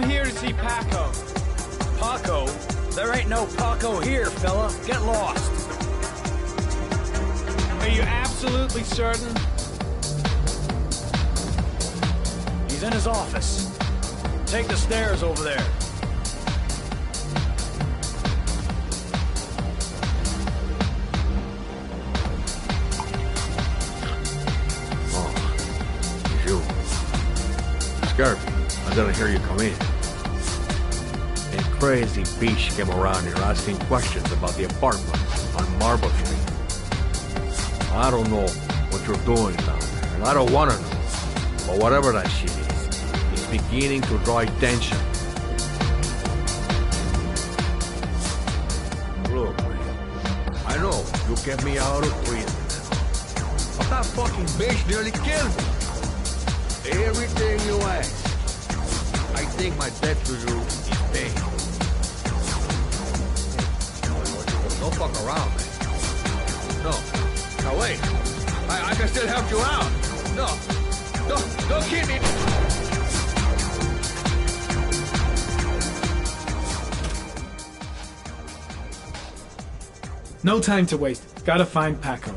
I'm here to see Paco. Paco? There ain't no Paco here, fella. Get lost. Are you absolutely certain? He's in his office. Take the stairs over there. Scared me. I didn't hear you come in. A crazy bitch came around here asking questions about the apartment on Marble Street. I don't know what you're doing down there, and I don't want to know. But whatever that shit is, it's beginning to draw attention. Look, man, I know you kept me out of prison, but that fucking bitch nearly killed me. Everything you ask. I think my debt to you is paid. Don't fuck around, man. No. Now wait. I can still help you out. No. Don't kill me. No time to waste. Gotta find Paco.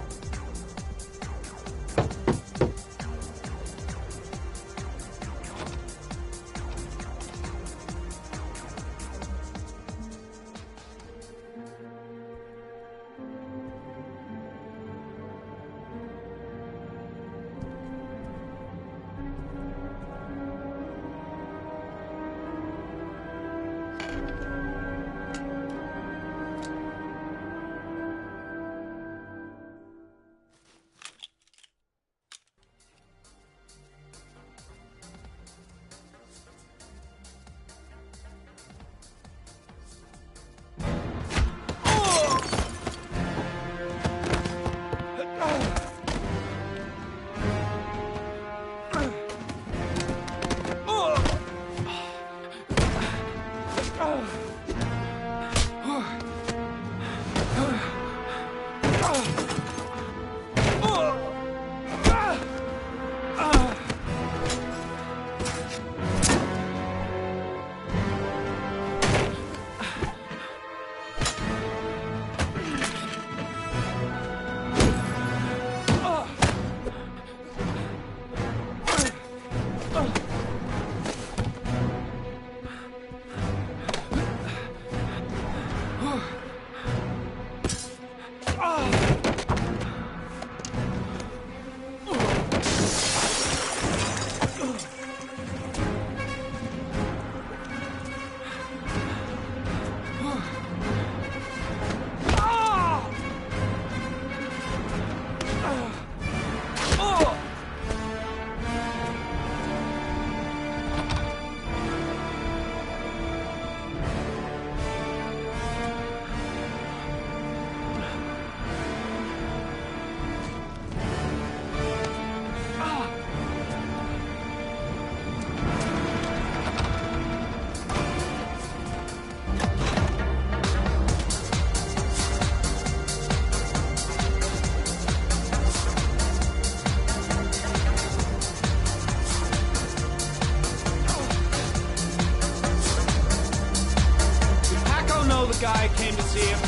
Guy came to see him.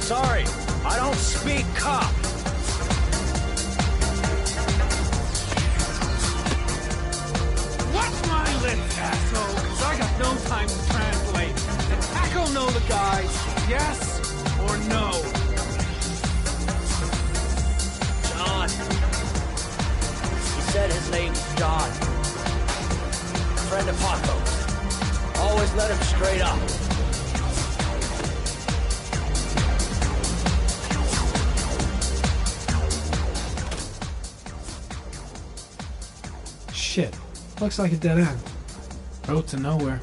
Sorry, I don't speak cop. Watch my lips, asshole, because I got no time to translate. Did Paco know the guy? Yes or no? John. He said his name's John. Friend of Paco's. Always let him straight up. Shit. Looks like a dead end. Road to nowhere.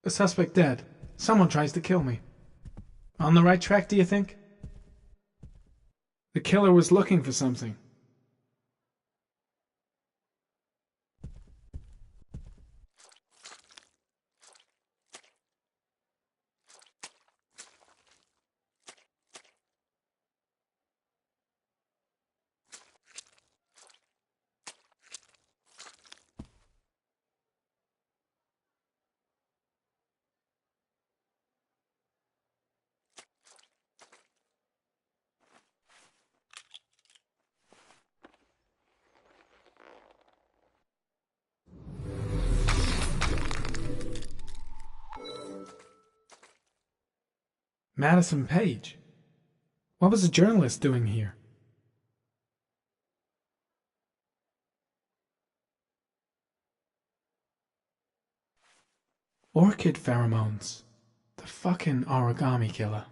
The suspect dead. Someone tries to kill me. On the right track, do you think? The killer was looking for something. Madison Page? What was a journalist doing here? Orchid pheromones. The fucking origami killer.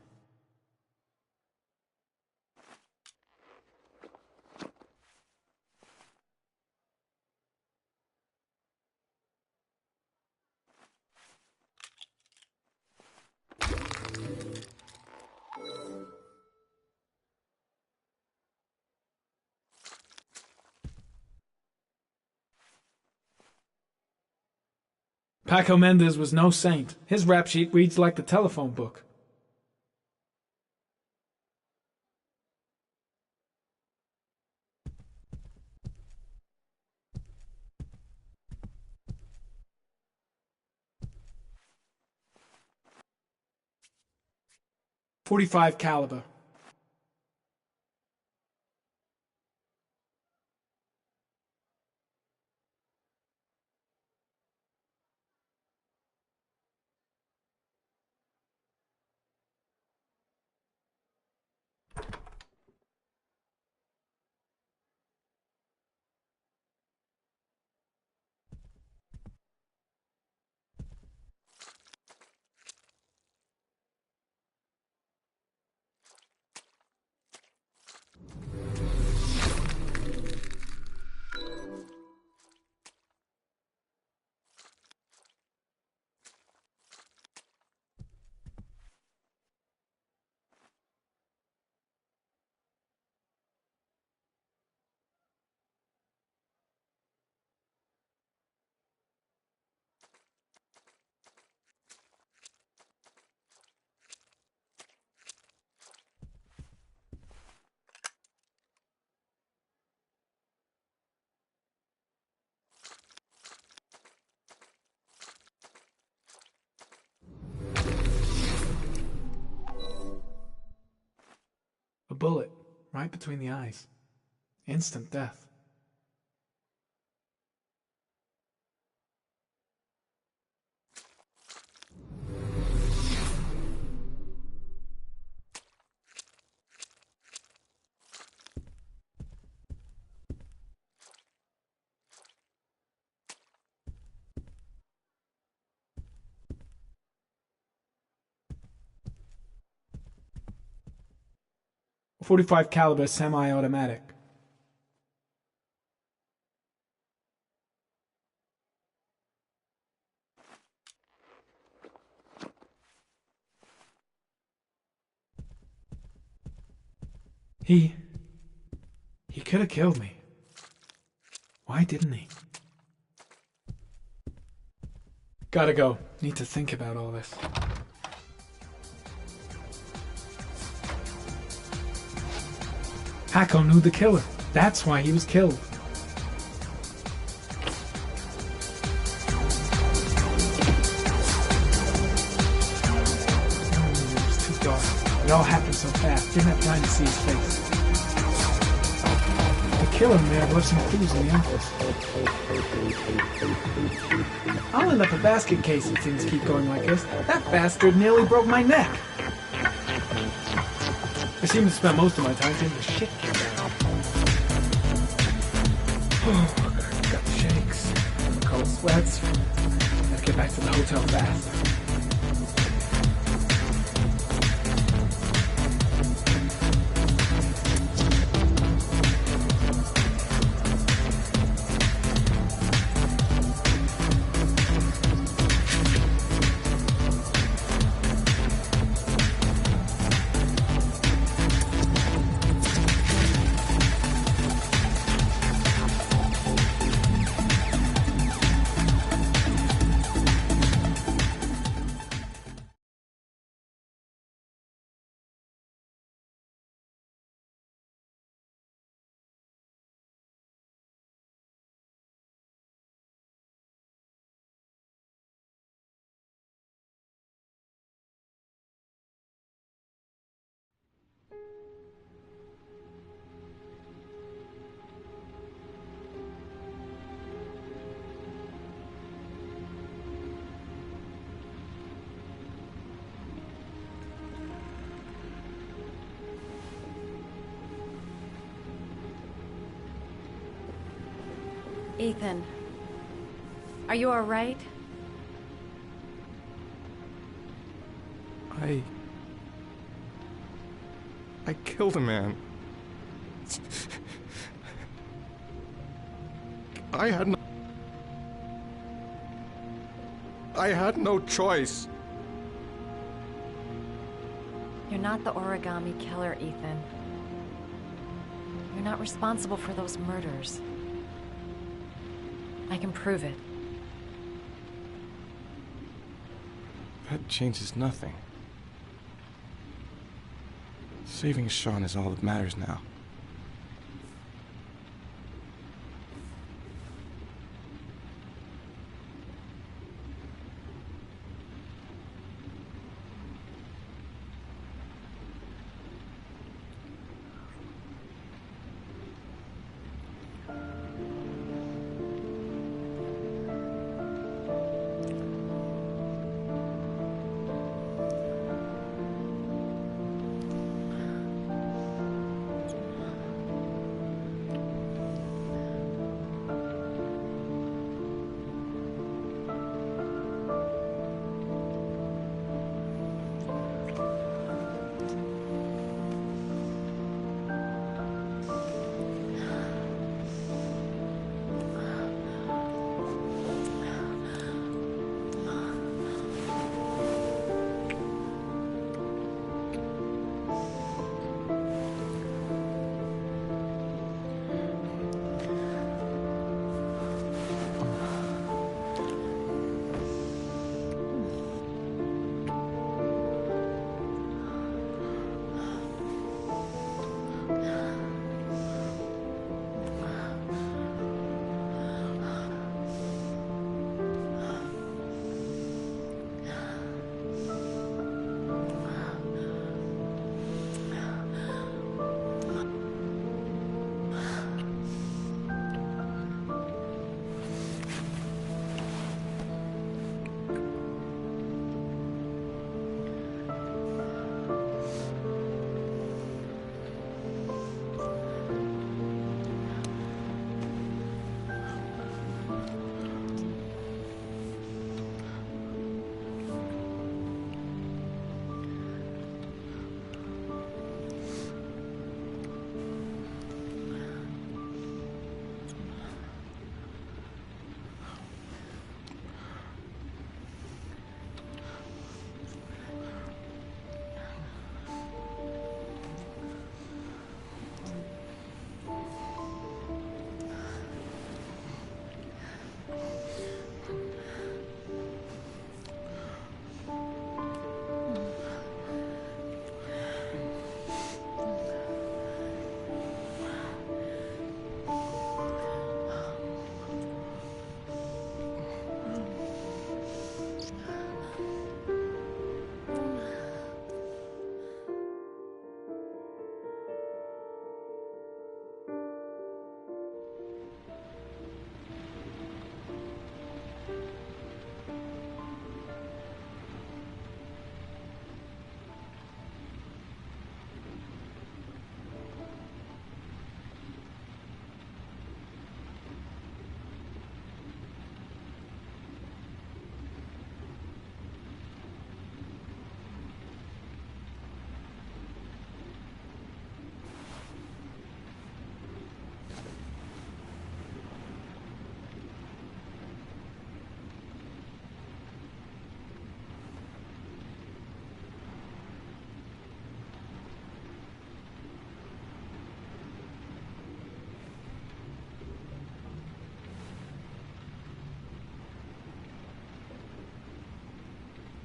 Paco Mendez was no saint. His rap sheet reads like the telephone book. .45 caliber. A bullet, right between the eyes. Instant death. .45 caliber semi-automatic. He could have killed me. Why didn't he? Gotta go. Need to think about all this. Paco knew the killer. That's why he was killed. It was too dark. It all happened so fast. Didn't have time to see his face. The killer may have left some clues in the office. I'll end up a basket case if things keep going like this. That bastard nearly broke my neck. I seem to spend most of my time getting the shit kicked out of me. Oh, got the shakes, cold sweats. Gotta get back to the hotel fast. Ethan, are you all right? I killed a man. I had no choice. You're not the origami killer, Ethan. You're not responsible for those murders. I can prove it. That changes nothing. Saving Sean is all that matters now.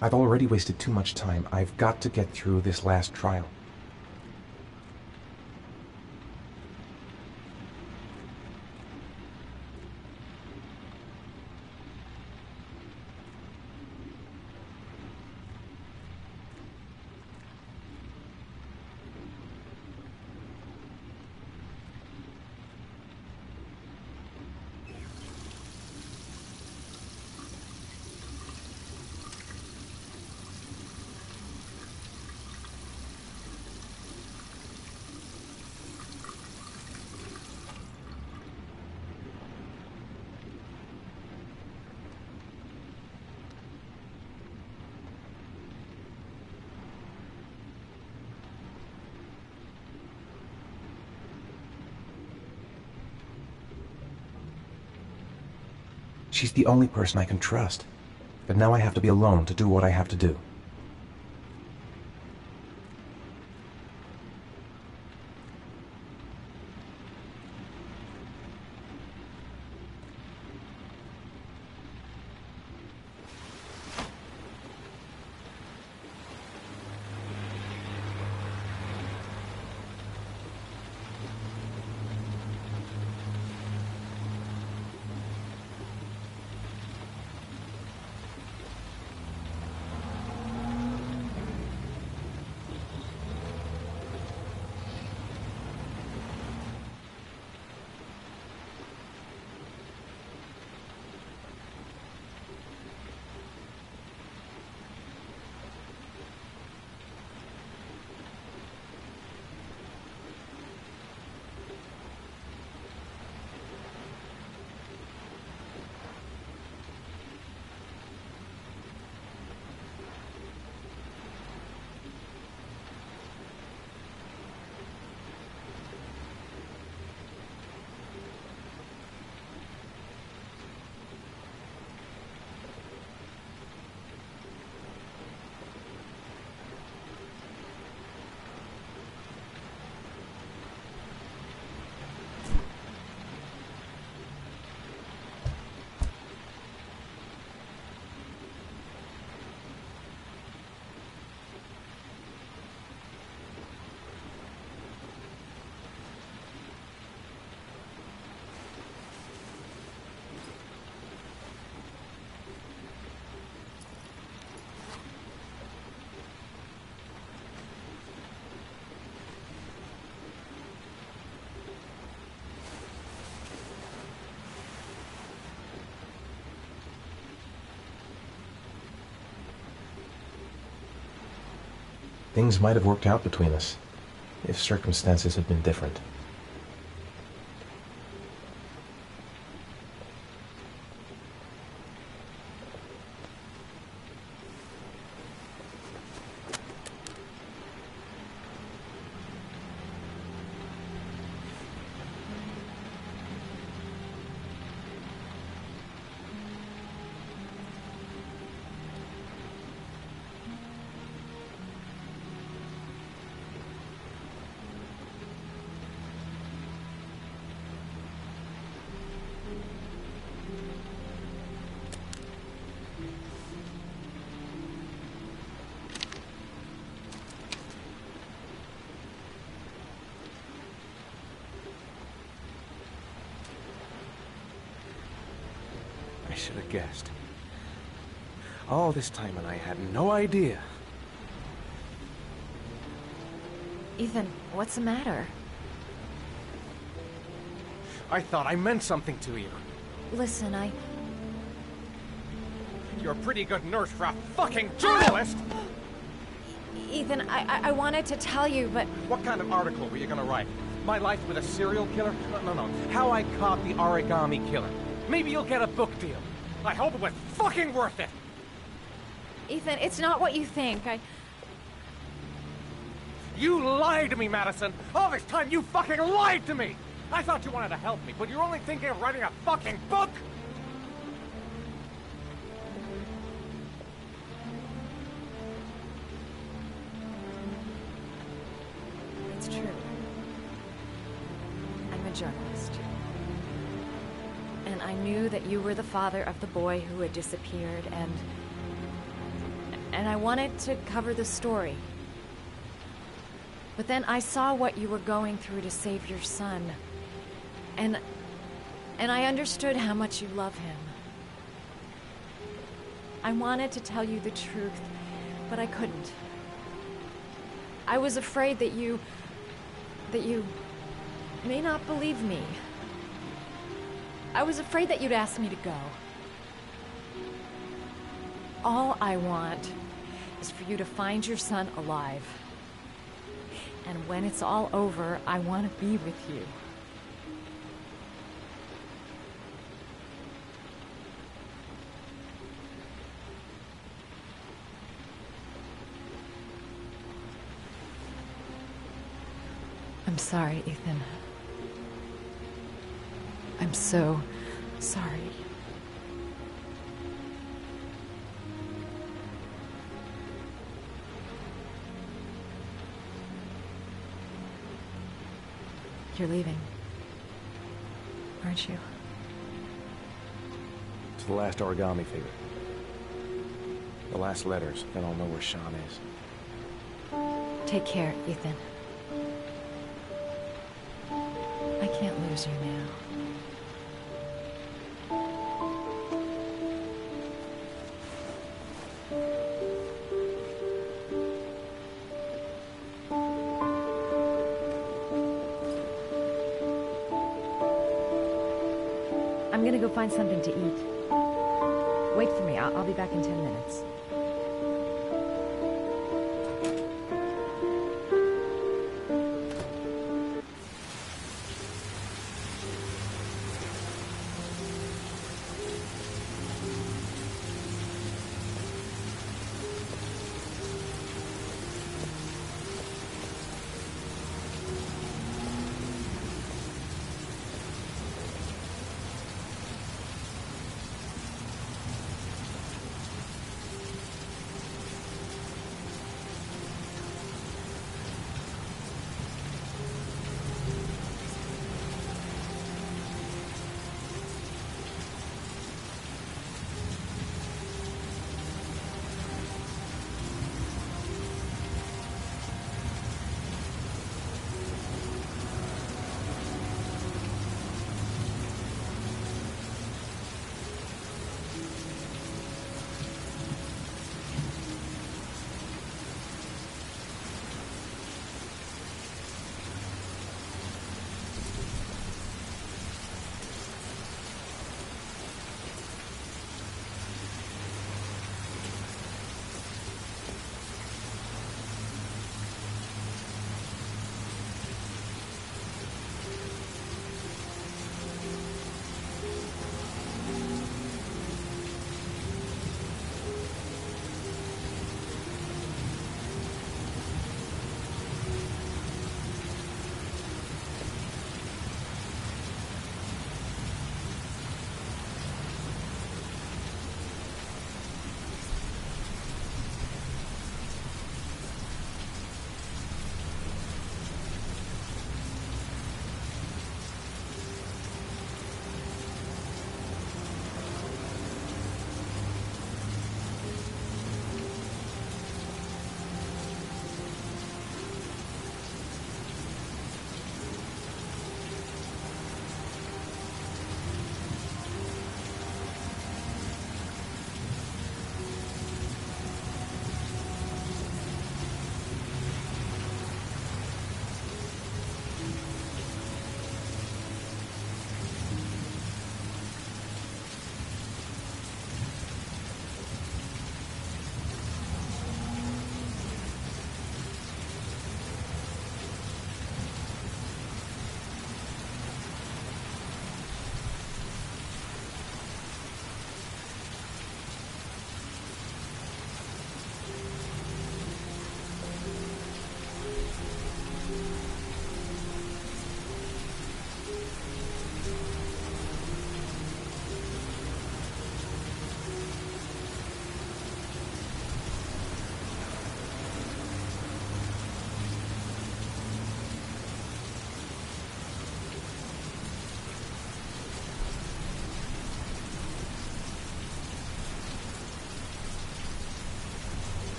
I've already wasted too much time. I've got to get through this last trial. She's the only person I can trust. But now I have to be alone to do what I have to do. Things might have worked out between us, if circumstances had been different. I should have guessed. All this time and I had no idea. Ethan, what's the matter? I thought I meant something to you. Listen, You're a pretty good nurse for a fucking journalist! Ethan, I wanted to tell you, but... What kind of article were you gonna write? My life with a serial killer? No. How I caught the origami killer. Maybe you'll get a book deal. I hope it was fucking worth it! Ethan, it's not what you think. You lied to me, Madison! All this time you fucking lied to me! I thought you wanted to help me, but you're only thinking of writing a fucking book! It's true. I'm a journalist. And I knew that you were the father of the boy who had disappeared, and I wanted to cover the story. But then I saw what you were going through to save your son. And I understood how much you love him. I wanted to tell you the truth, but I couldn't. I was afraid that you may not believe me. I was afraid that you'd ask me to go. All I want is for you to find your son alive. And when it's all over, I want to be with you. I'm sorry, Ethan. I'm so sorry. You're leaving, aren't you? To the last origami figure. The last letters, then I'll know where Sean is. Take care, Ethan. I can't lose you now. I'm gonna go find something to eat. Wait for me. I'll be back in 10 minutes.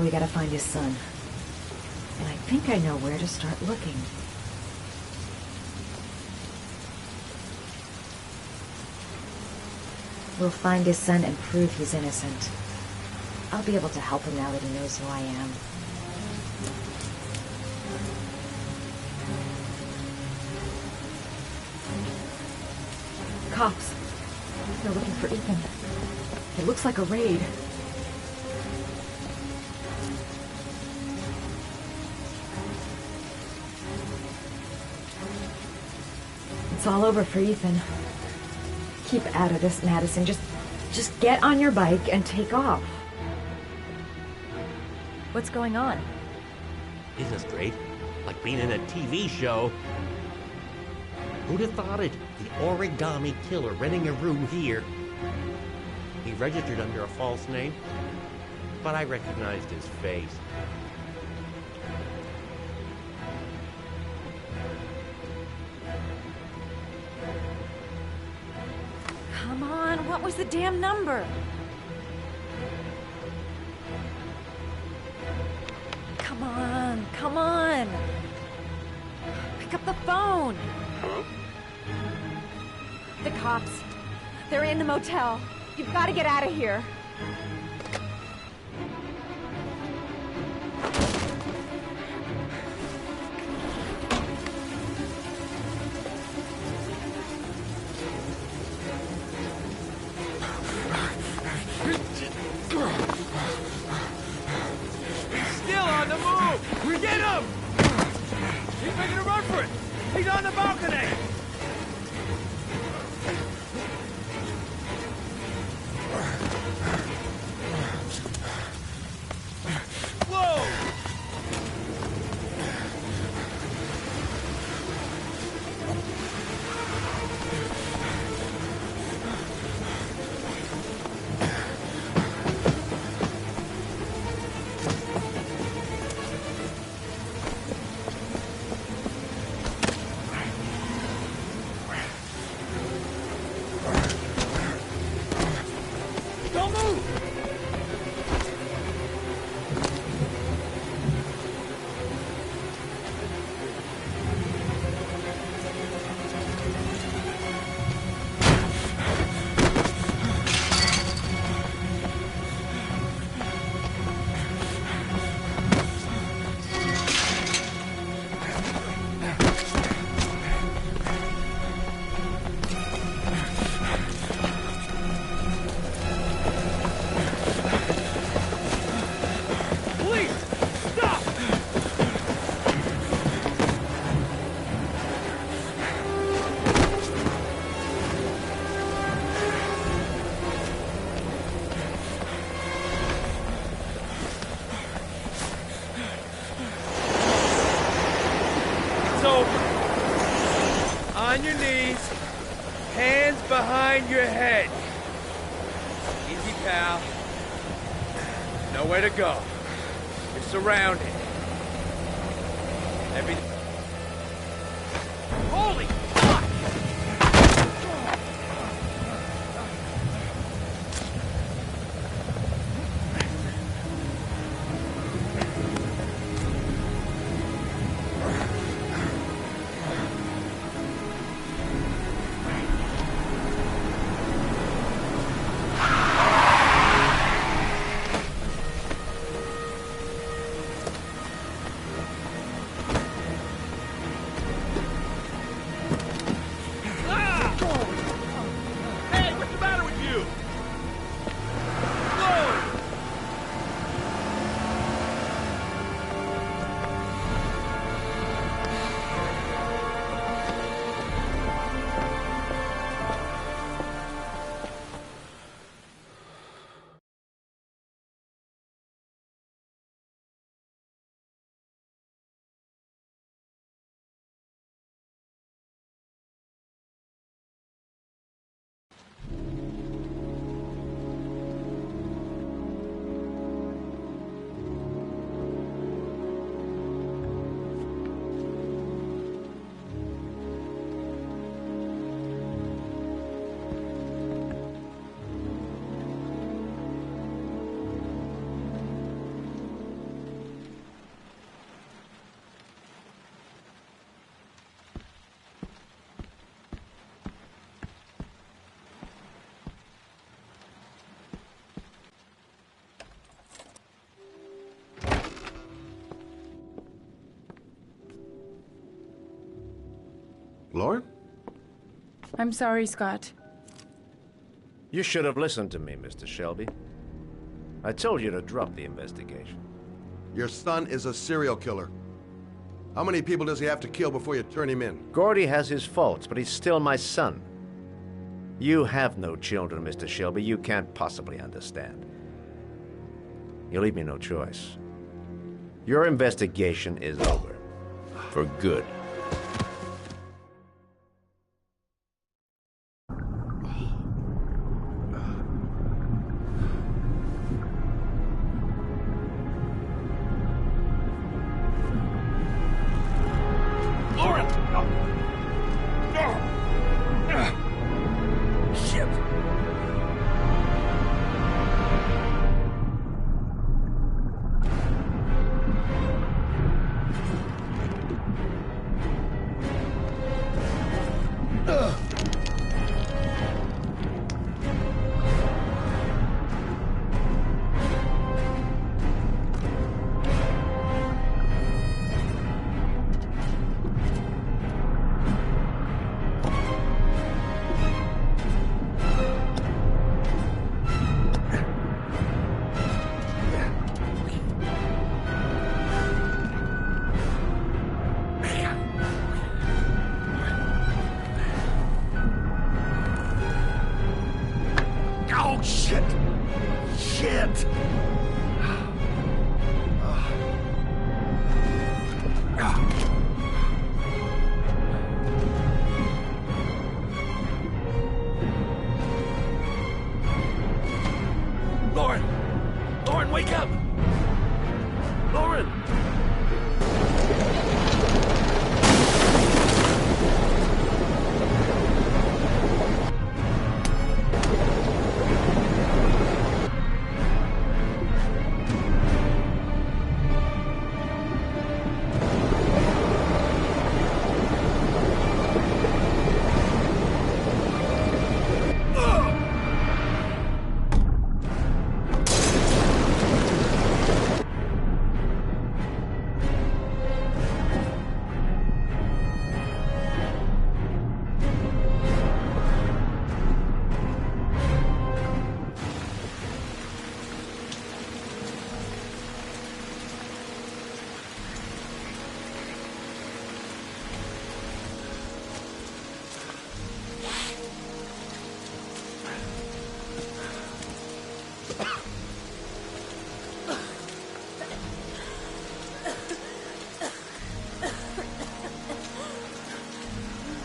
we gotta find his son. And I think I know where to start looking. We'll find his son and prove he's innocent. I'll be able to help him now that he knows who I am. Cops. They're looking for Ethan. It looks like a raid. It's all over for Ethan. Keep out of this, Madison. Just get on your bike and take off. What's going on? Isn't this great? Like being in a TV show. Who'd have thought it? The origami killer renting a room here. He registered under a false name, but I recognized his face. Come on, what was the damn number? Come on, come on. Pick up the phone. Hello? The cops. They're in the motel. You've got to get out of here. Still on the move! Get him! He's making a run for it! He's on the balcony! Whoa! Don't move! Police! Stop! It's over. On your knees, hands behind your head. Easy, pal. Nowhere to go. You're surrounded. Holy fuck! Lauren? I'm sorry, Scott. You should have listened to me, Mr. Shelby. I told you to drop the investigation. Your son is a serial killer. How many people does he have to kill before you turn him in? Gordy has his faults, but he's still my son. You have no children, Mr. Shelby. You can't possibly understand. You leave me no choice. Your investigation is over. For good.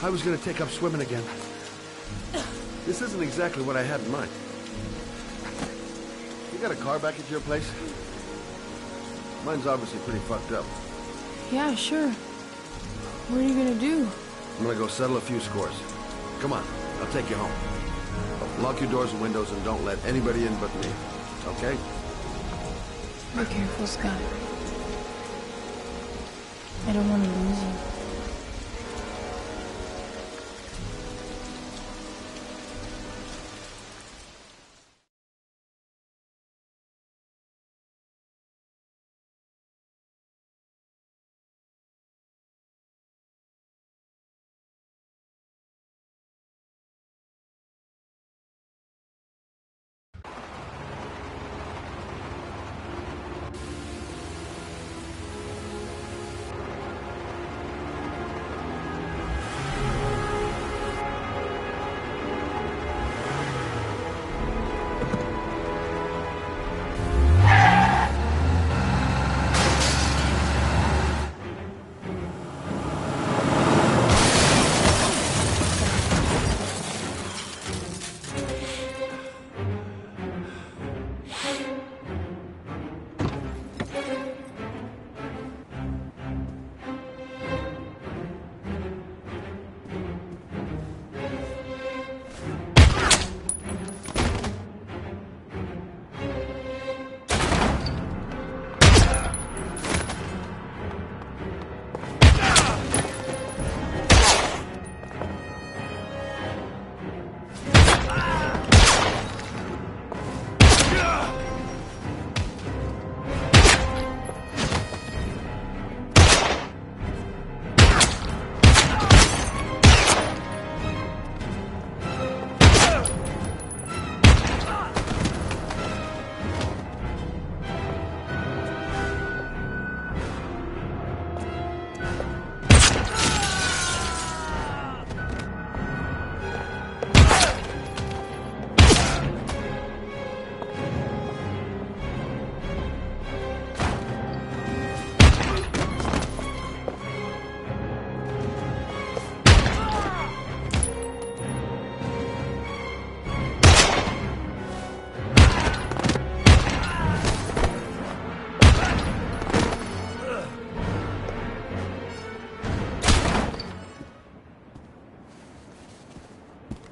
I was gonna take up swimming again. This isn't exactly what I had in mind. You got a car back at your place? Mine's obviously pretty fucked up. Yeah, sure. What are you gonna do? I'm gonna go settle a few scores. Come on, I'll take you home. Lock your doors and windows and don't let anybody in but me. Okay? Be careful, Scott. I don't want to lose you.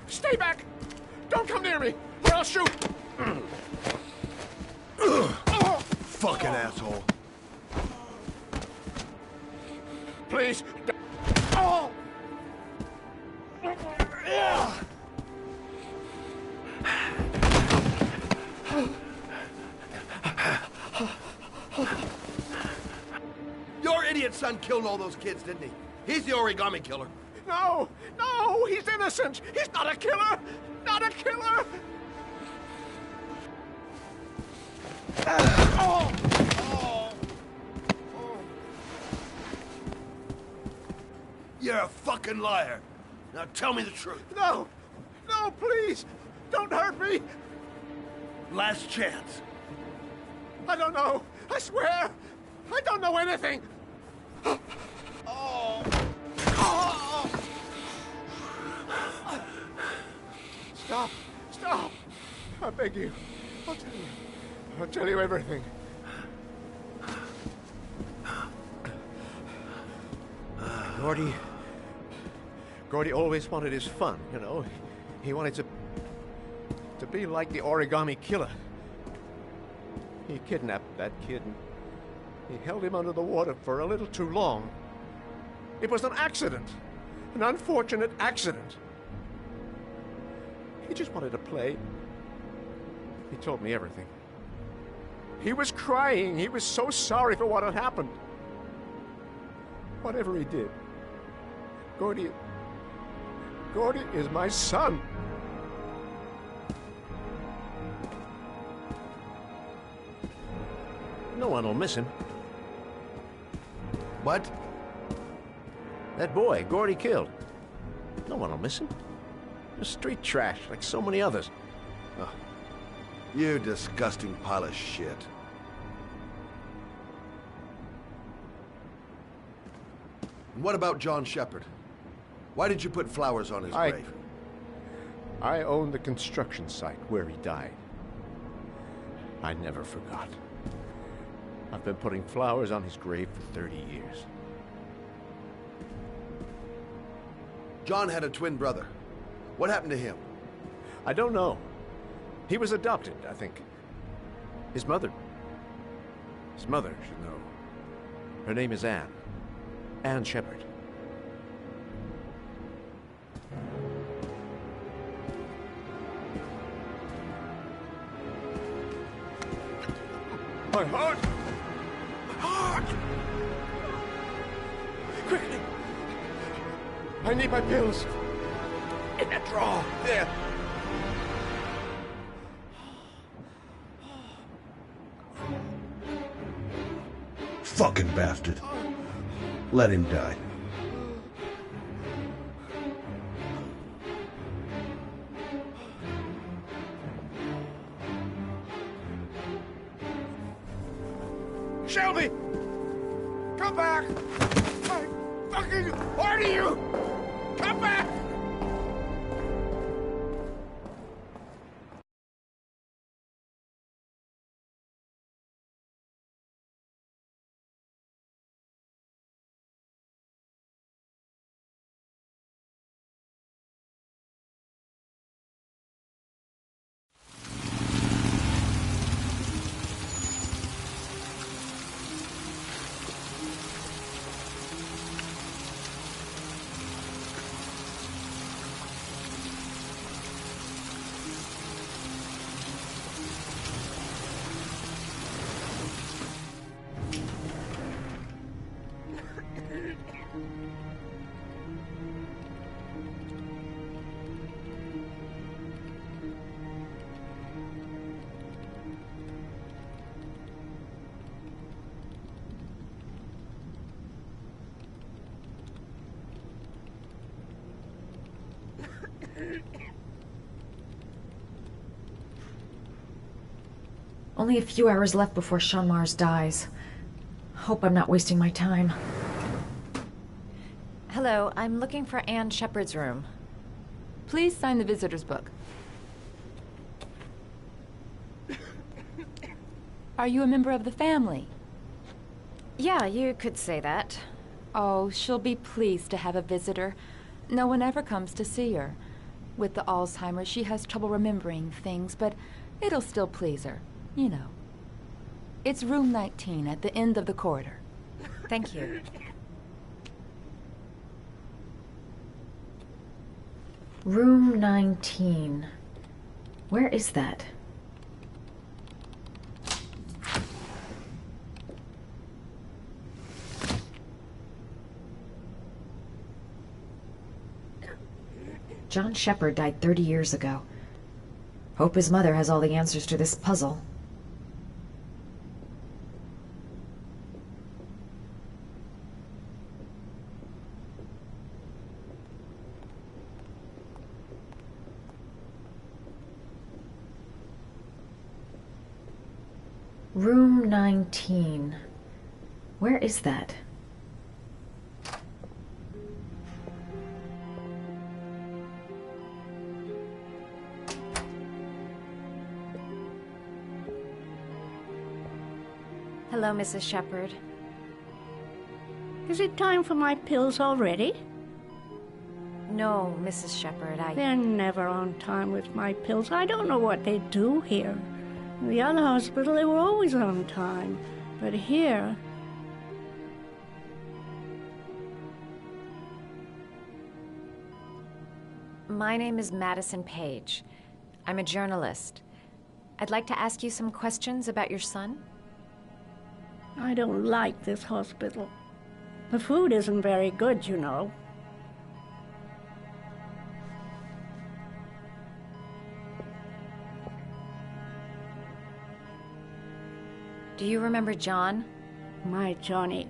Stay back! Don't come near me, or I'll shoot! Fucking asshole. Please, oh! Your idiot son killed all those kids, didn't he? He's the origami killer. No! No! He's innocent! He's not a killer! Not a killer! Oh! Oh! You're a fucking liar. Now tell me the truth. No! No, please! Don't hurt me! Last chance. I don't know! I swear! I don't know anything! Oh! Oh! Stop! Stop! I beg you. I'll tell you. I'll tell you everything. Gordy always wanted his fun, you know. He wanted to be like the origami killer. He kidnapped that kid and he held him under the water for a little too long. It was an accident. An unfortunate accident. He just wanted to play. He told me everything. He was crying. He was so sorry for what had happened. Whatever he did, Gordy is my son. No one will miss him. What? That boy, Gordy killed. No one will miss him. A street trash, like so many others. Oh, you disgusting pile of shit. And what about John Shepard? Why did you put flowers on his grave? I owned the construction site where he died. I never forgot. I've been putting flowers on his grave for 30 years. John had a twin brother. What happened to him? I don't know. He was adopted, I think. His mother should know. Her name is Anne. Anne Shepard. My heart! My heart! Quickly! I need my pills. In that drawer. There. Fucking bastard. Let him die. Shelby! Come back! I fucking order you! Come back! Only a few hours left before Sean Mars dies. Hope I'm not wasting my time. Hello, I'm looking for Anne Shepard's room. Please sign the visitor's book. Are you a member of the family? Yeah, you could say that. Oh, she'll be pleased to have a visitor. No one ever comes to see her. With the Alzheimer's, she has trouble remembering things, but it'll still please her, you know. It's room 19 at the end of the corridor. Thank you. Room 19. Where is that? John Shepard died 30 years ago. Hope his mother has all the answers to this puzzle. Room 19. Where is that? Hello, Mrs. Shepard. Is it time for my pills already? No, Mrs. Shepard, They're never on time with my pills. I don't know what they do here. In the other hospital, they were always on time. But here... My name is Madison Page. I'm a journalist. I'd like to ask you some questions about your son. I don't like this hospital. The food isn't very good, you know. Do you remember John? My Johnny.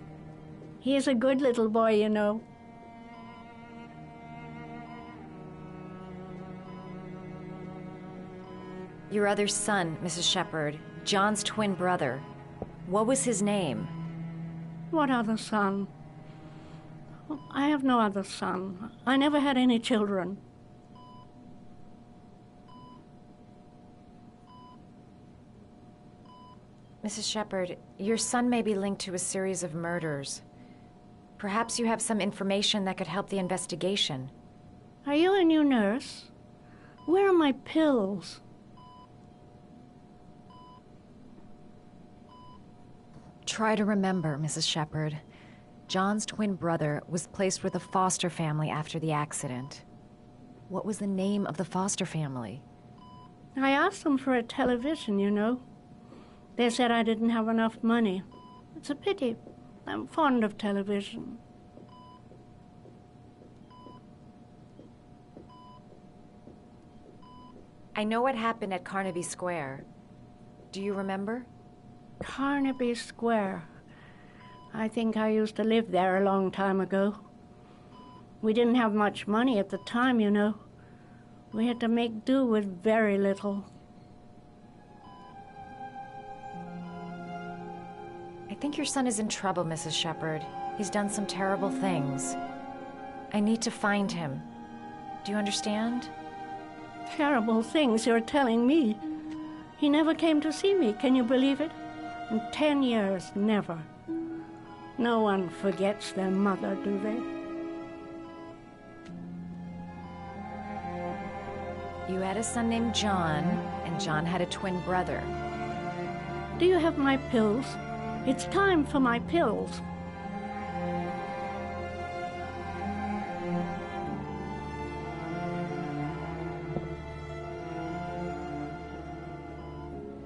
He is a good little boy, you know. Your other son, Mrs. Shepard, John's twin brother. What was his name? What other son? I have no other son. I never had any children. Mrs. Shepard, your son may be linked to a series of murders. Perhaps you have some information that could help the investigation. Are you a new nurse? Where are my pills? Try to remember, Mrs. Shepard. John's twin brother was placed with a foster family after the accident. What was the name of the foster family? I asked them for a television, you know. They said I didn't have enough money. It's a pity. I'm fond of television. I know what happened at Carnaby Square. Do you remember? Carnaby Square. I think I used to live there a long time ago. We didn't have much money at the time, you know. We had to make do with very little. I think your son is in trouble, Mrs. Shepard. He's done some terrible things. I need to find him. Do you understand? Terrible things you're telling me. He never came to see me, can you believe it? In 10 years, never. No one forgets their mother, do they? You had a son named John, and John had a twin brother. Do you have my pills? It's time for my pills.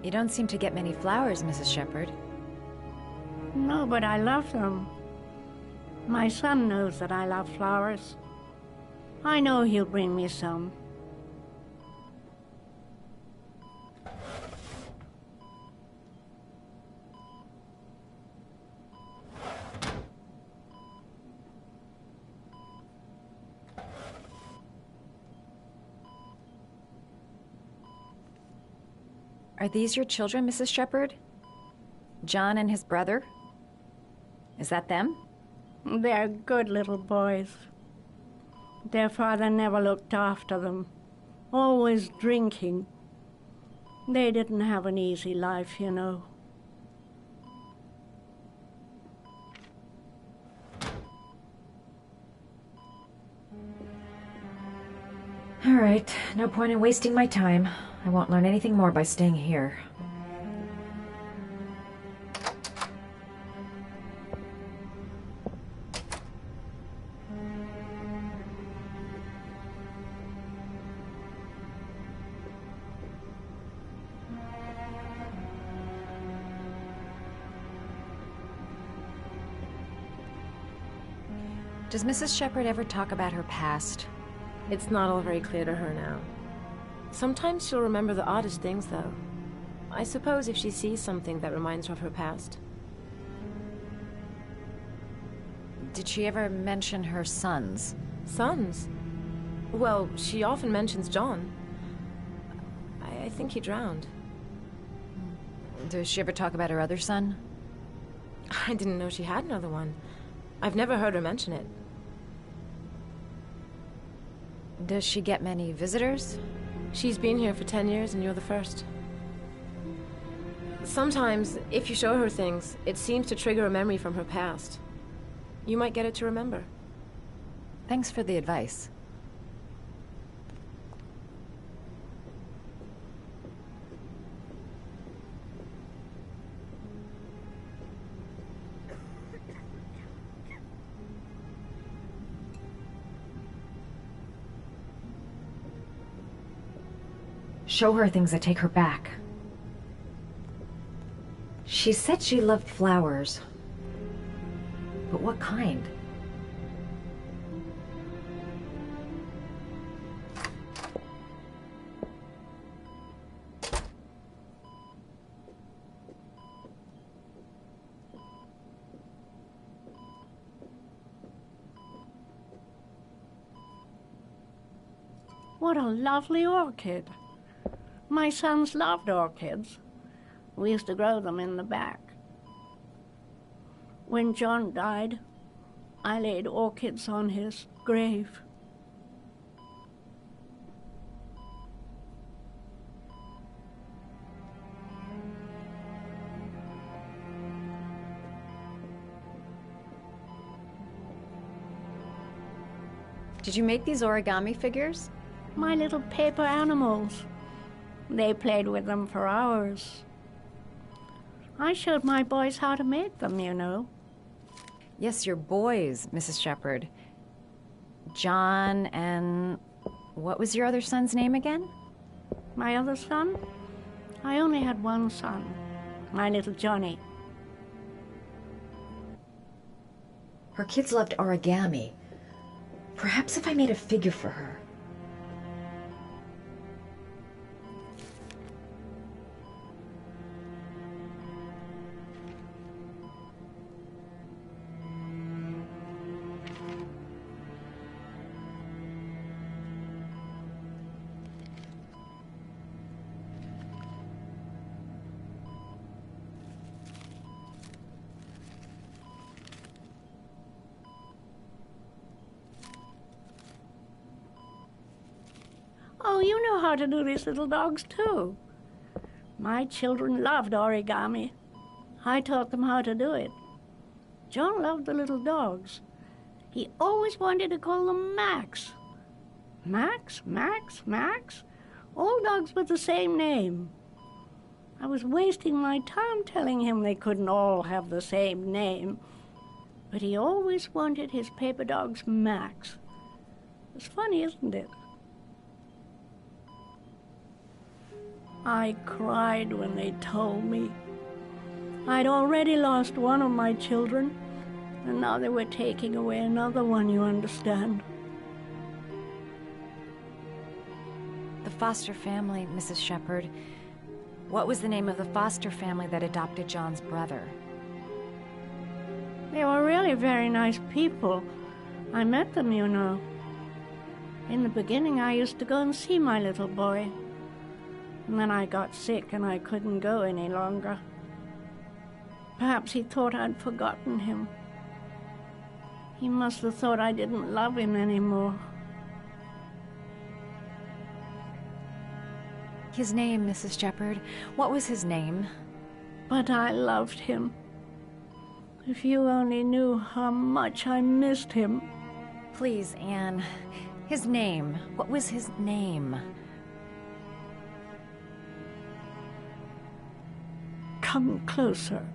You don't seem to get many flowers, Mrs. Shepard. No, but I love them. My son knows that I love flowers. I know he'll bring me some. Are these your children, Mrs. Shepard? John and his brother? Is that them? They're good little boys. Their father never looked after them, always drinking. They didn't have an easy life, you know. All right, no point in wasting my time. I won't learn anything more by staying here. Does Mrs. Shepherd ever talk about her past? It's not all very clear to her now. Sometimes she'll remember the oddest things, though. I suppose if she sees something that reminds her of her past. Did she ever mention her sons? Sons? Well, she often mentions John. I think he drowned. Does she ever talk about her other son? I didn't know she had another one. I've never heard her mention it. Does she get many visitors? She's been here for 10 years and you're the first. Sometimes, if you show her things, it seems to trigger a memory from her past. You might get it to remember. Thanks for the advice. Show her things that take her back. She said she loved flowers. But what kind? What a lovely orchid. My sons loved orchids. We used to grow them in the back. When John died, I laid orchids on his grave. Did you make these origami figures? My little paper animals. They played with them for hours. I showed my boys how to make them, you know. Yes, your boys, Mrs. Shepherd. John and... what was your other son's name again? My other son? I only had one son, my little Johnny. Her kids loved origami. Perhaps if I made a figure for her. Oh, you know how to do these little dogs, too. My children loved origami. I taught them how to do it. John loved the little dogs. He always wanted to call them Max. Max, Max, Max? All dogs with the same name. I was wasting my time telling him they couldn't all have the same name. But he always wanted his paper dogs Max. It's funny, isn't it? I cried when they told me. I'd already lost one of my children, and now they were taking away another one, you understand. The foster family, Mrs. Shepherd. What was the name of the foster family that adopted John's brother? They were really very nice people. I met them, you know. In the beginning, I used to go and see my little boy. And then I got sick and I couldn't go any longer. Perhaps he thought I'd forgotten him. He must have thought I didn't love him anymore. His name, Mrs. Shepherd. What was his name? But I loved him. If you only knew how much I missed him. Please, Anne. His name. What was his name? Come closer.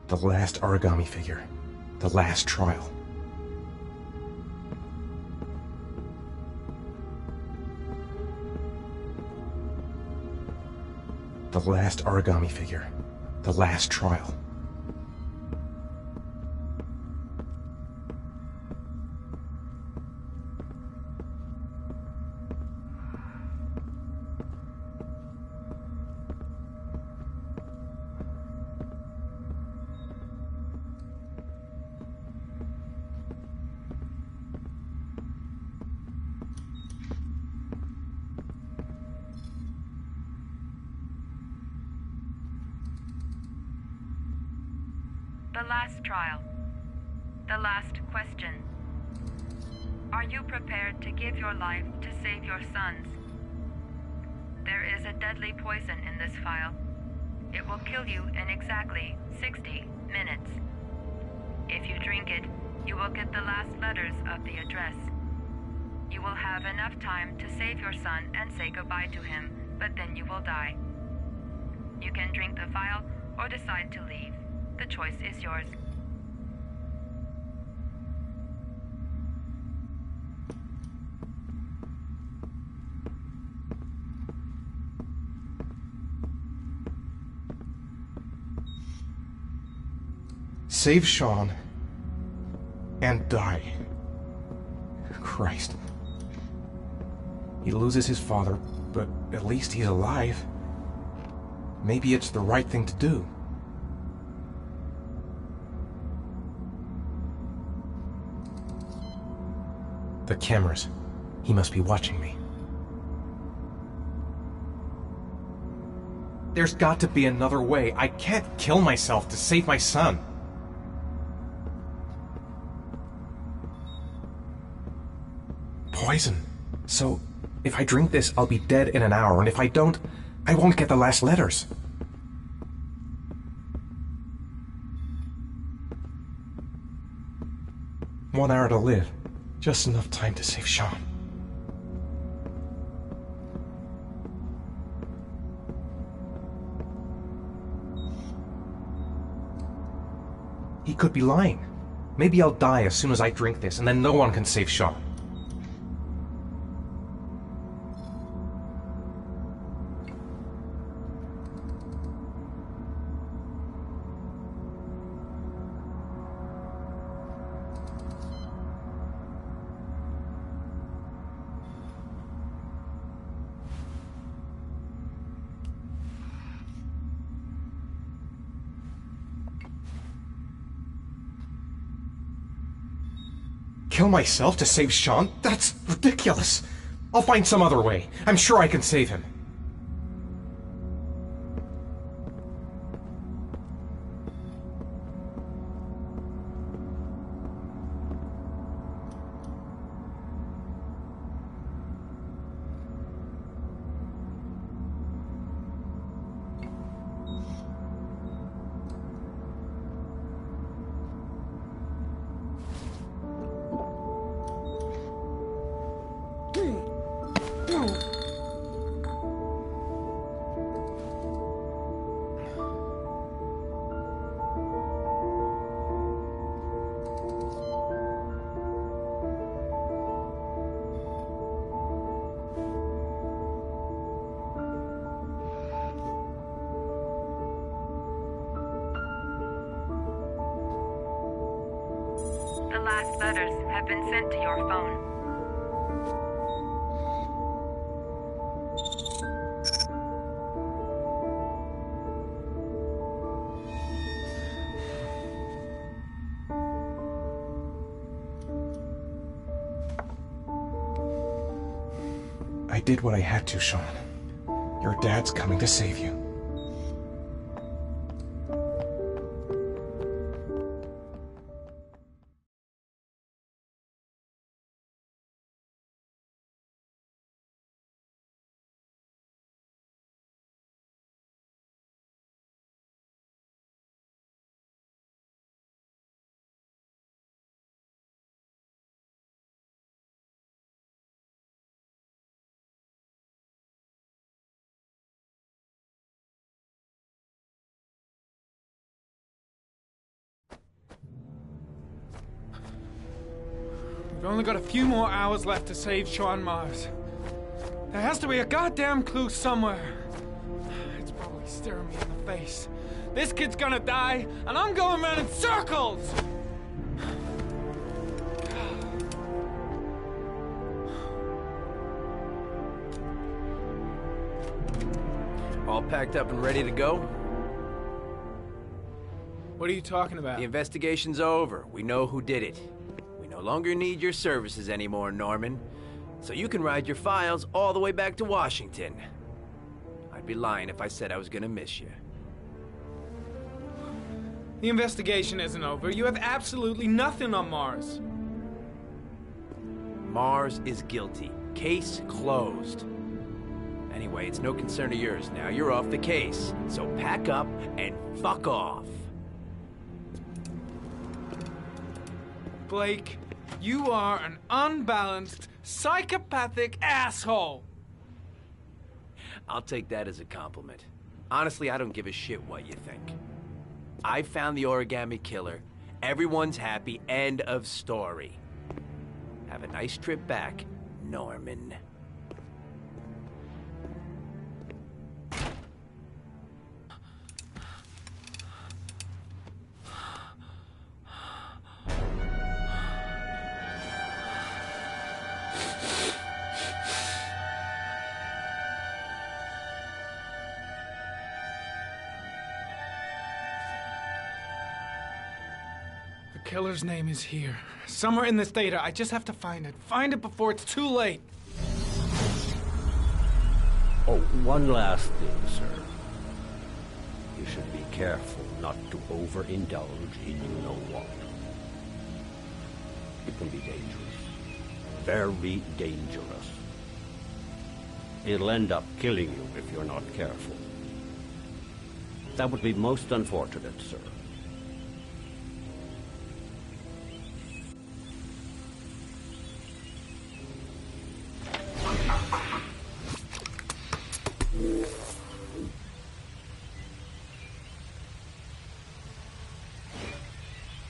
The last origami figure. The last trial. The last origami figure. The last trial. The last trial. The last question. Are you prepared to give your life to save your sons? There is a deadly poison in this file. It will kill you in exactly 60 minutes. If you drink it, you will get the last letters of the address. You will have enough time to save your son and say goodbye to him, but then you will die. You can drink the file or decide to leave. The choice is yours. Save Sean and die. Christ. He loses his father, but at least he's alive. Maybe it's the right thing to do. The cameras. He must be watching me. There's got to be another way. I can't kill myself to save my son. Poison. So, if I drink this, I'll be dead in an hour, and if I don't, I won't get the last letters. One hour to live. Just enough time to save Sean. He could be lying. Maybe I'll die as soon as I drink this, and then no one can save Sean. Kill myself to save Sean? That's ridiculous. I'll find some other way. I'm sure I can save him. the last letters have been sent to your phone. I did what I had to, Sean. Your dad's coming to save you. We've only got a few more hours left to save Sean Mars. There has to be a goddamn clue somewhere. It's probably staring me in the face. This kid's gonna die, and I'm going around in circles! All packed up and ready to go? What are you talking about? The investigation's over. We know who did it. We no longer need your services anymore, Norman. So you can ride your files all the way back to Washington. I'd be lying if I said I was gonna miss you. The investigation isn't over. You have absolutely nothing on Mars. Mars is guilty. Case closed. Anyway, it's no concern of yours now. You're off the case. So pack up and fuck off. Blake, you are an unbalanced, psychopathic asshole. I'll take that as a compliment. Honestly, I don't give a shit what you think. I found the origami killer. Everyone's happy. End of story. Have a nice trip back, Norman. The killer's name is here. Somewhere in this data. I just have to find it. Find it before it's too late. Oh, one last thing, sir. You should be careful not to overindulge in you-know-what. It can be dangerous. Very dangerous. It'll end up killing you if you're not careful. That would be most unfortunate, sir.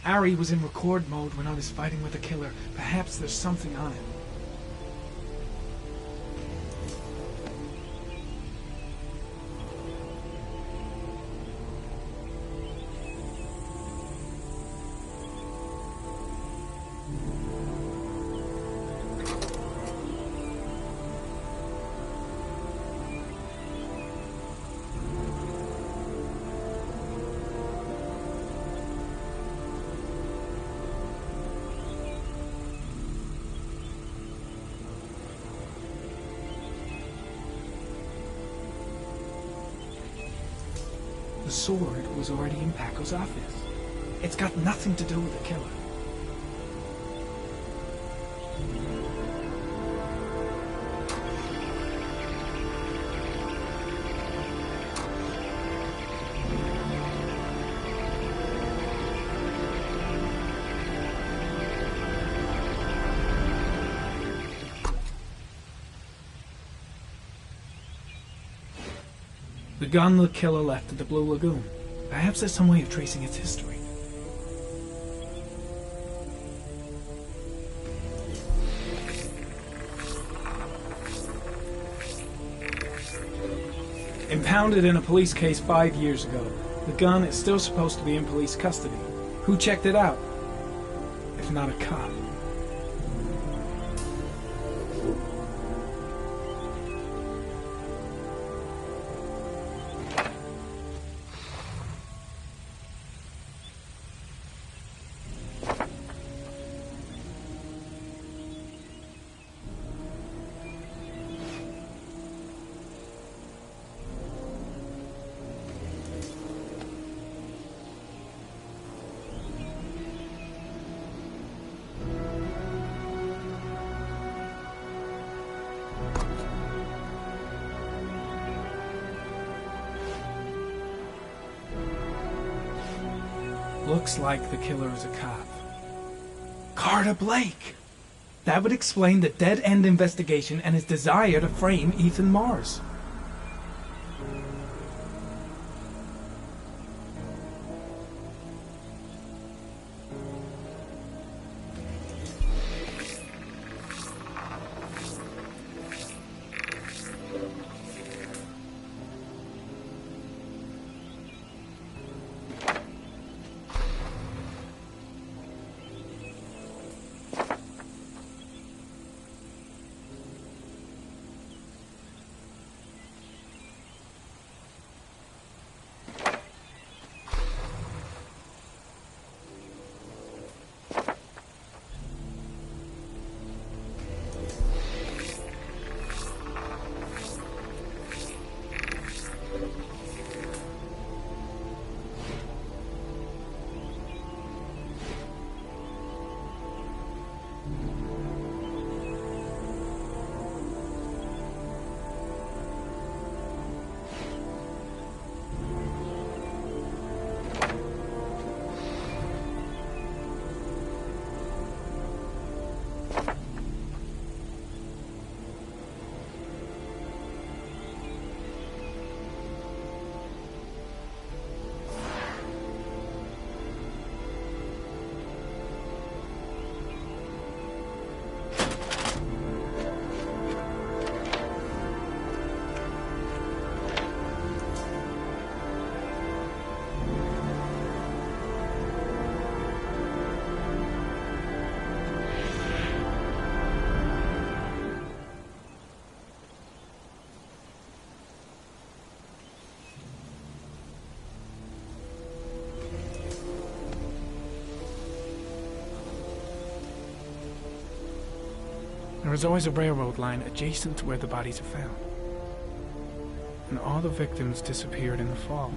Ari was in record mode when I was fighting with the killer. Perhaps there's something on it. The sword was already in Paco's office. It's got nothing to do with the killer. The gun the killer left at the Blue Lagoon. Perhaps there's some way of tracing its history. Impounded in a police case 5 years ago, the gun is still supposed to be in police custody. Who checked it out? If He's not a cop. Looks like the killer is a cop. Carter Blake! That would explain the dead-end investigation and his desire to frame Ethan Mars. There is always a railroad line adjacent to where the bodies are found. And all the victims disappeared in the fall.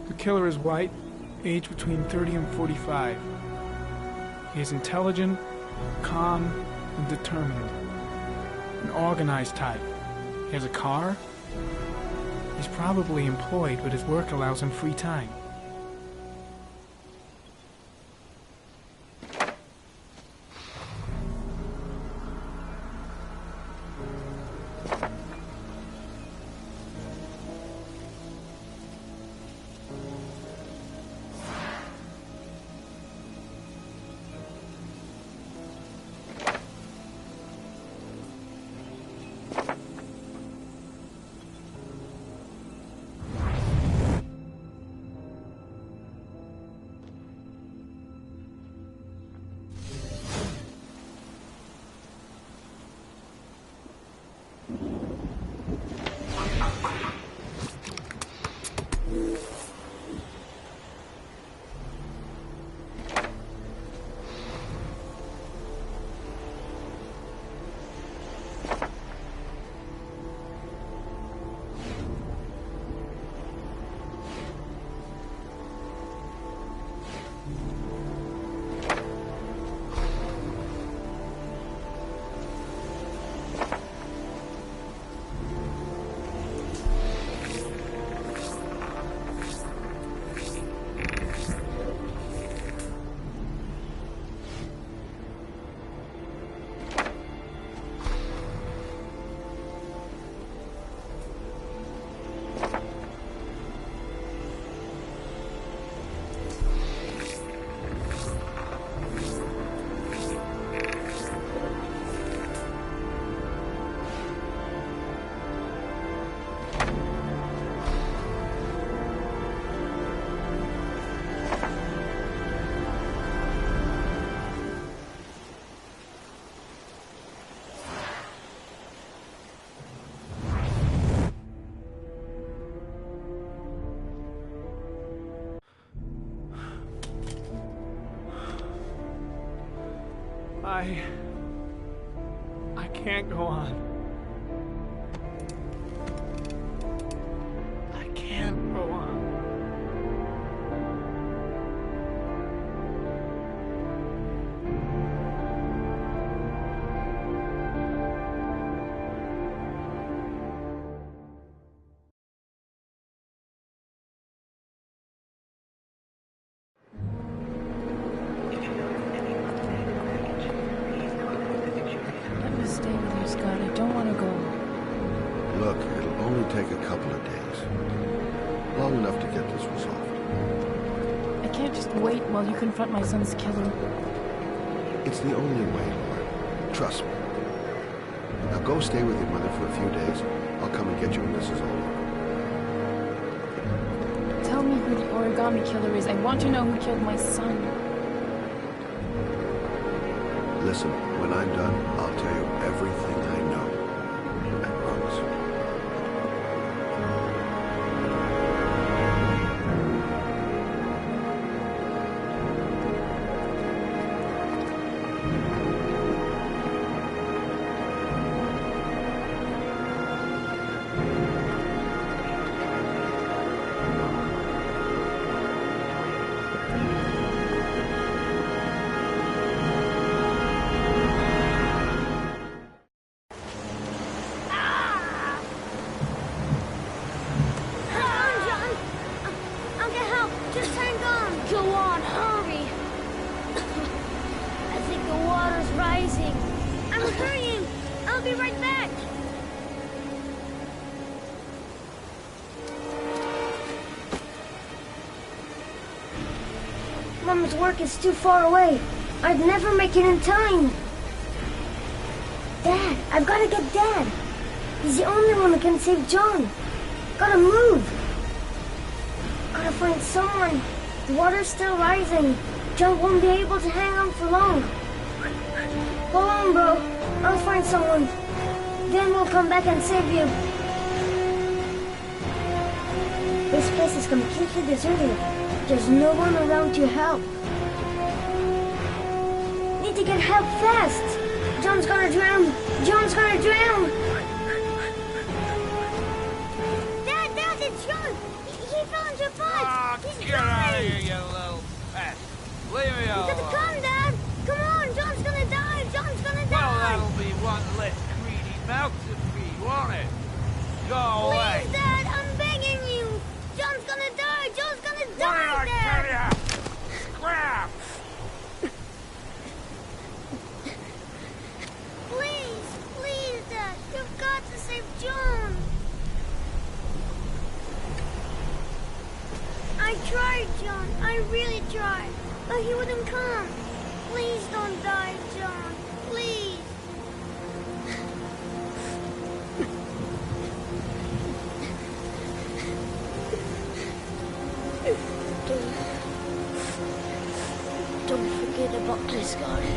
The killer is white, aged between 30 and 45. He is intelligent, calm, and determined. An organized type. He has a car. He's probably employed, but his work allows him free time. I can't go on. I can't go on. Stay with you, Scott. I don't want to go. Look, it'll only take a couple of days. Long enough to get this resolved. I can't just wait while you confront my son's killer. It's the only way, Lauren. Trust me. Now go stay with your mother for a few days. I'll come and get you when this is all over. Tell me who the origami killer is. I want to know who killed my son. Listen, when I'm done, I'll tell you everything I know. I promise. Mama's work is too far away. I'd never make it in time. Dad, I've got to get Dad. He's the only one that can save John. Gotta move. Gotta find someone. The water's still rising. John won't be able to hang on for long. Go on, bro. I'll find someone. Then we'll come back and save you. This place is completely deserted. There's no one around to help. Need to get help fast. John's gonna drown. John's gonna drown. Dad, it's John. He fell into a pot. He's Get out of here, you little pest. Leave me alone. You gotta come, Dad. Come on, John's gonna die. John's gonna die. Well, that'll be one less greedy mouth to feed, won't it? Go away. Please, Dad, I'm begging you. John's gonna die. John's gonna die, What did I Dad. tell you? Crap! Please, Dad. You've got to save John. I tried, John. I really tried. But he wouldn't come. Please don't die, John. Please. Don't forget about this, Scotty.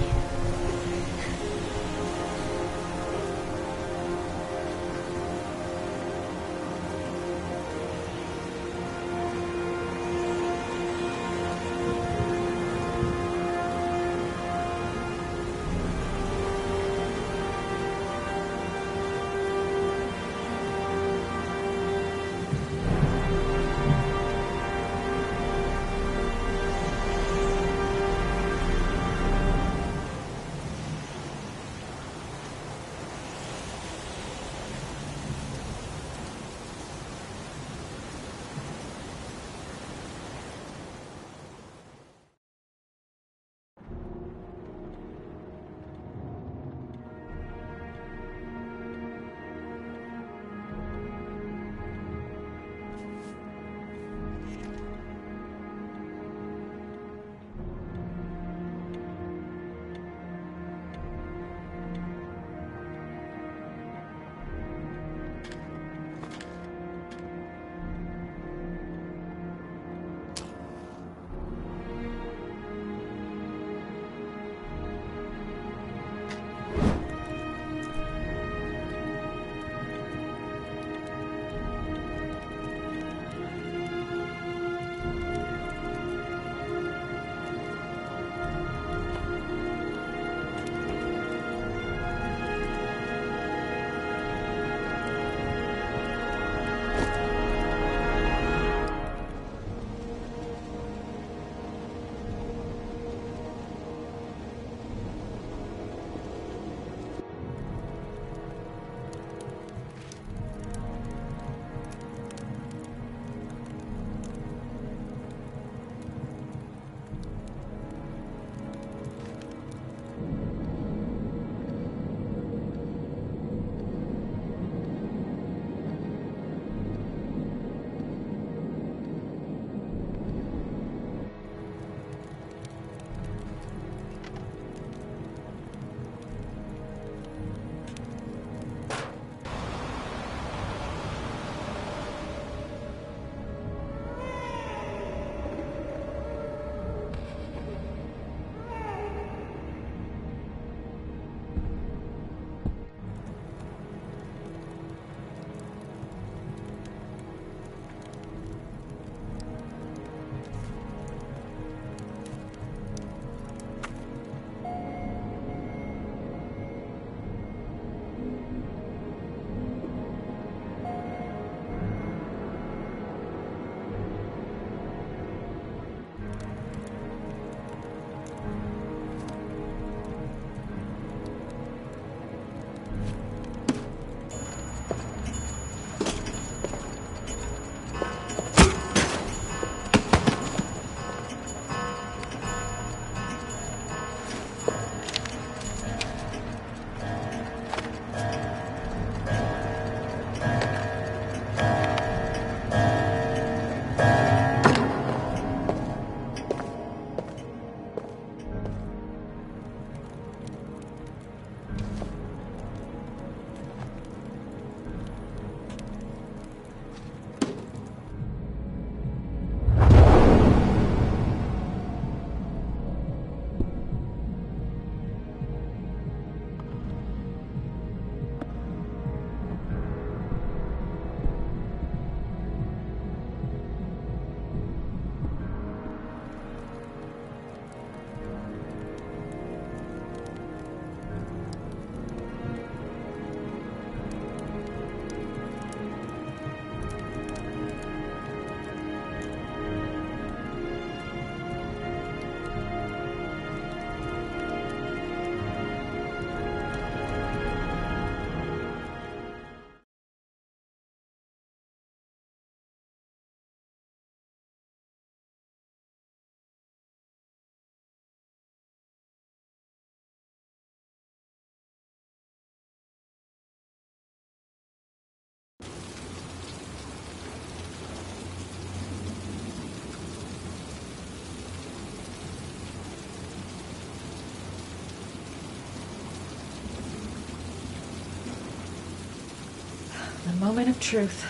The moment of truth.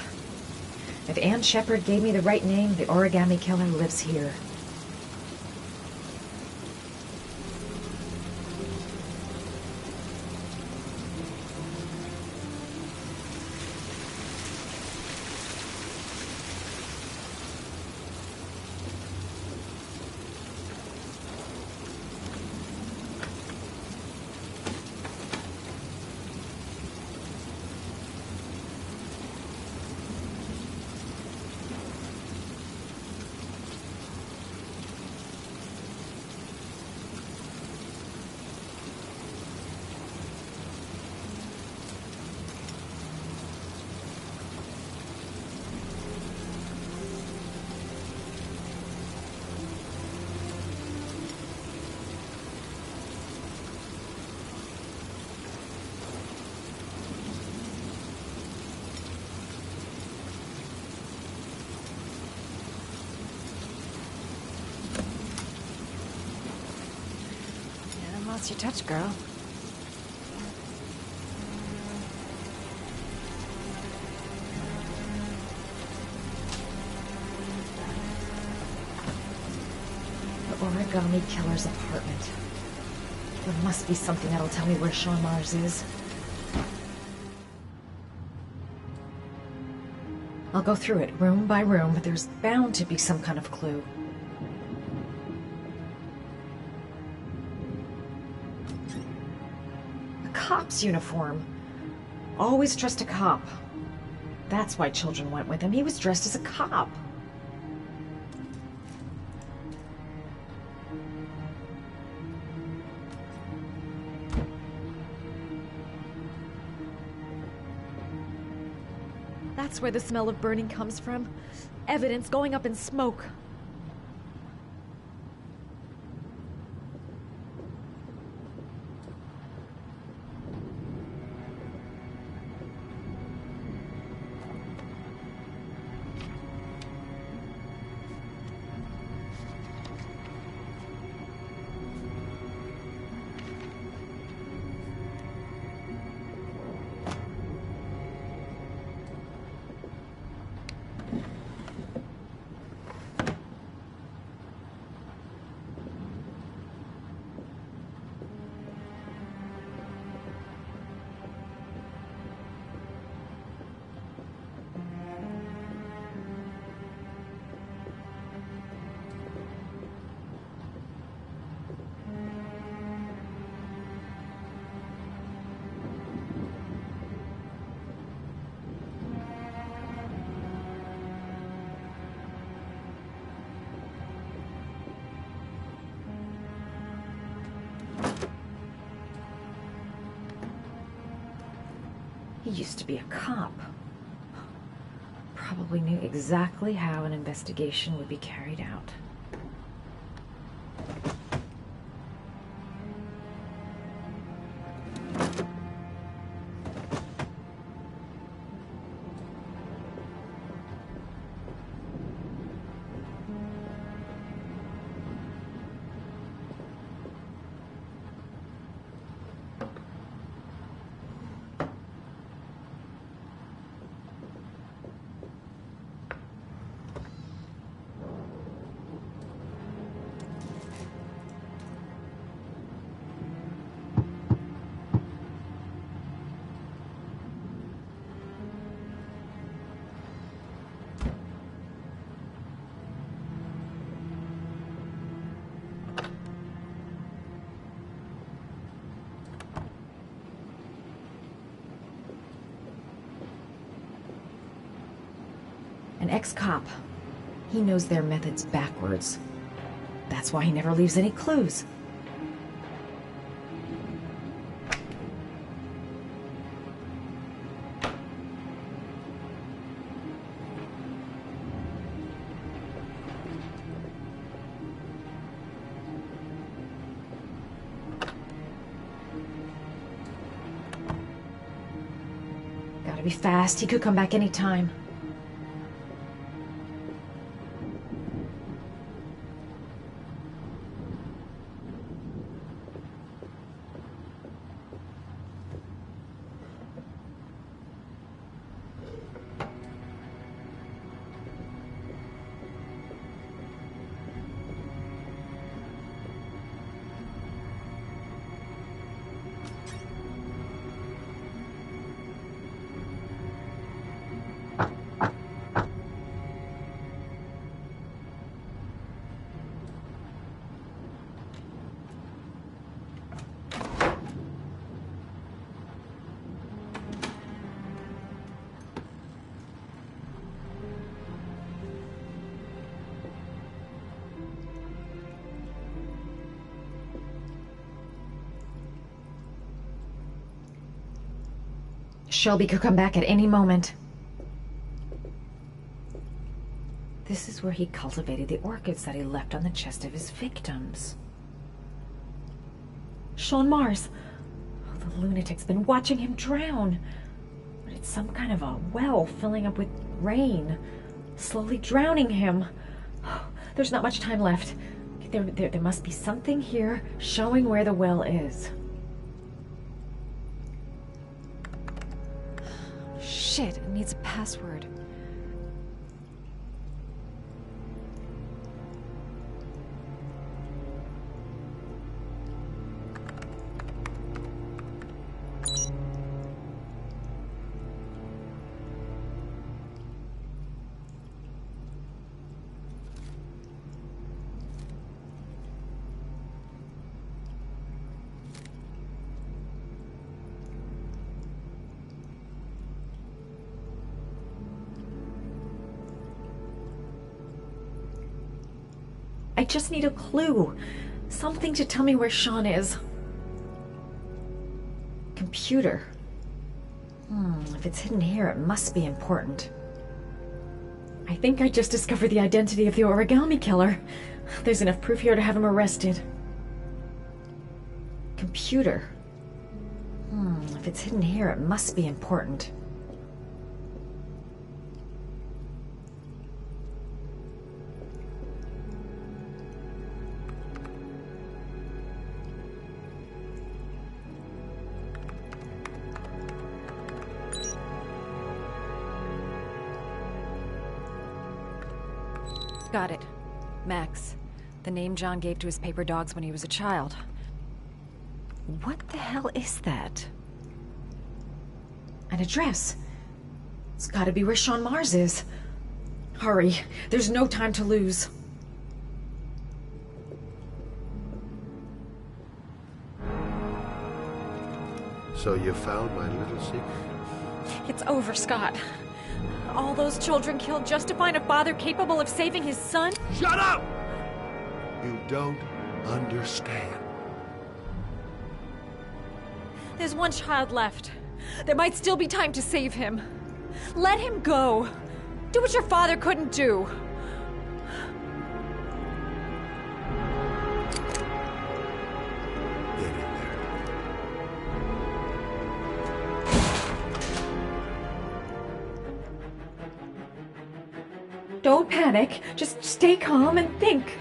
If Ann Shepard gave me the right name, the origami killer lives here. Lost your touch, girl. The origami killer's apartment. There must be something that'll tell me where Sean Mars is. I'll go through it room by room, but there's bound to be some kind of clue. Cop's uniform. Always trust a cop. That's why children went with him. He was dressed as a cop. That's where the smell of burning comes from. Evidence going up in smoke. He used to be a cop. Probably knew exactly how an investigation would be carried out. An ex-cop. He knows their methods backwards. That's why he never leaves any clues. Gotta be fast. He could come back any time. Shelby could come back at any moment. This is where he cultivated the orchids that he left on the chest of his victims. Sean Mars. Oh, the lunatic's been watching him drown. But it's some kind of a well filling up with rain, slowly drowning him. Oh, there's not much time left. There must be something here showing where the well is. Shit, it needs a password. I just need a clue. Something to tell me where Sean is. Computer. If it's hidden here, it must be important. I think I just discovered the identity of the origami killer. There's enough proof here to have him arrested. Computer. If it's hidden here, it must be important. Got it. Max. The name John gave to his paper dogs when he was a child. What the hell is that? An address. It's gotta be where Sean Mars is. Hurry. There's no time to lose. So you found my little secret? It's over, Scott. All those children killed just to find a father capable of saving his son? Shut up! You don't understand. There's one child left. There might still be time to save him. Let him go. Do what your father couldn't do. Don't panic. Just stay calm and think.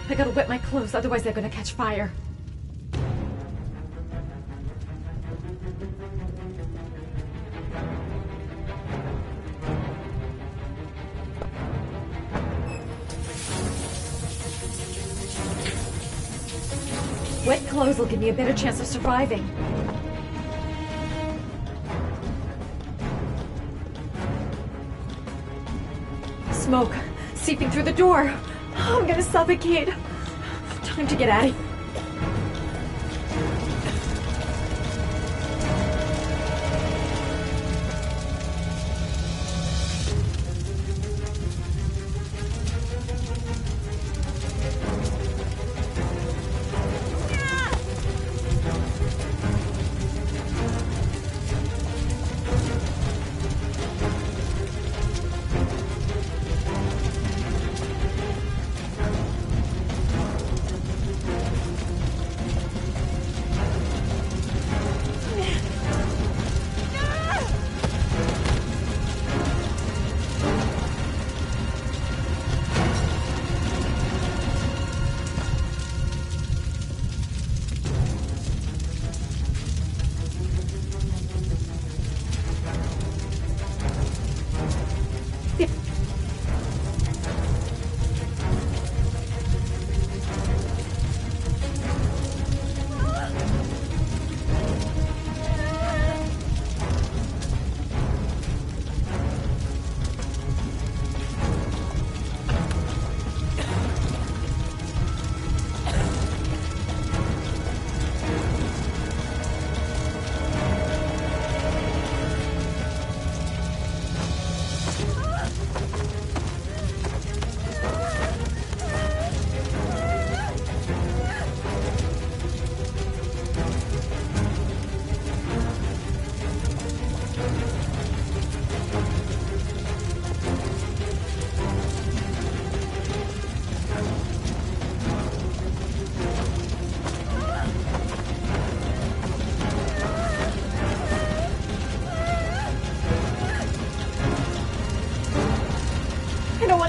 I gotta wet my clothes, otherwise they're gonna catch fire. Wet clothes will give me a better chance of surviving. Smoke seeping through the door. Oh, I'm gonna suffocate. Time to get out of here.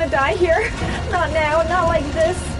want to die here. Not now, not like this.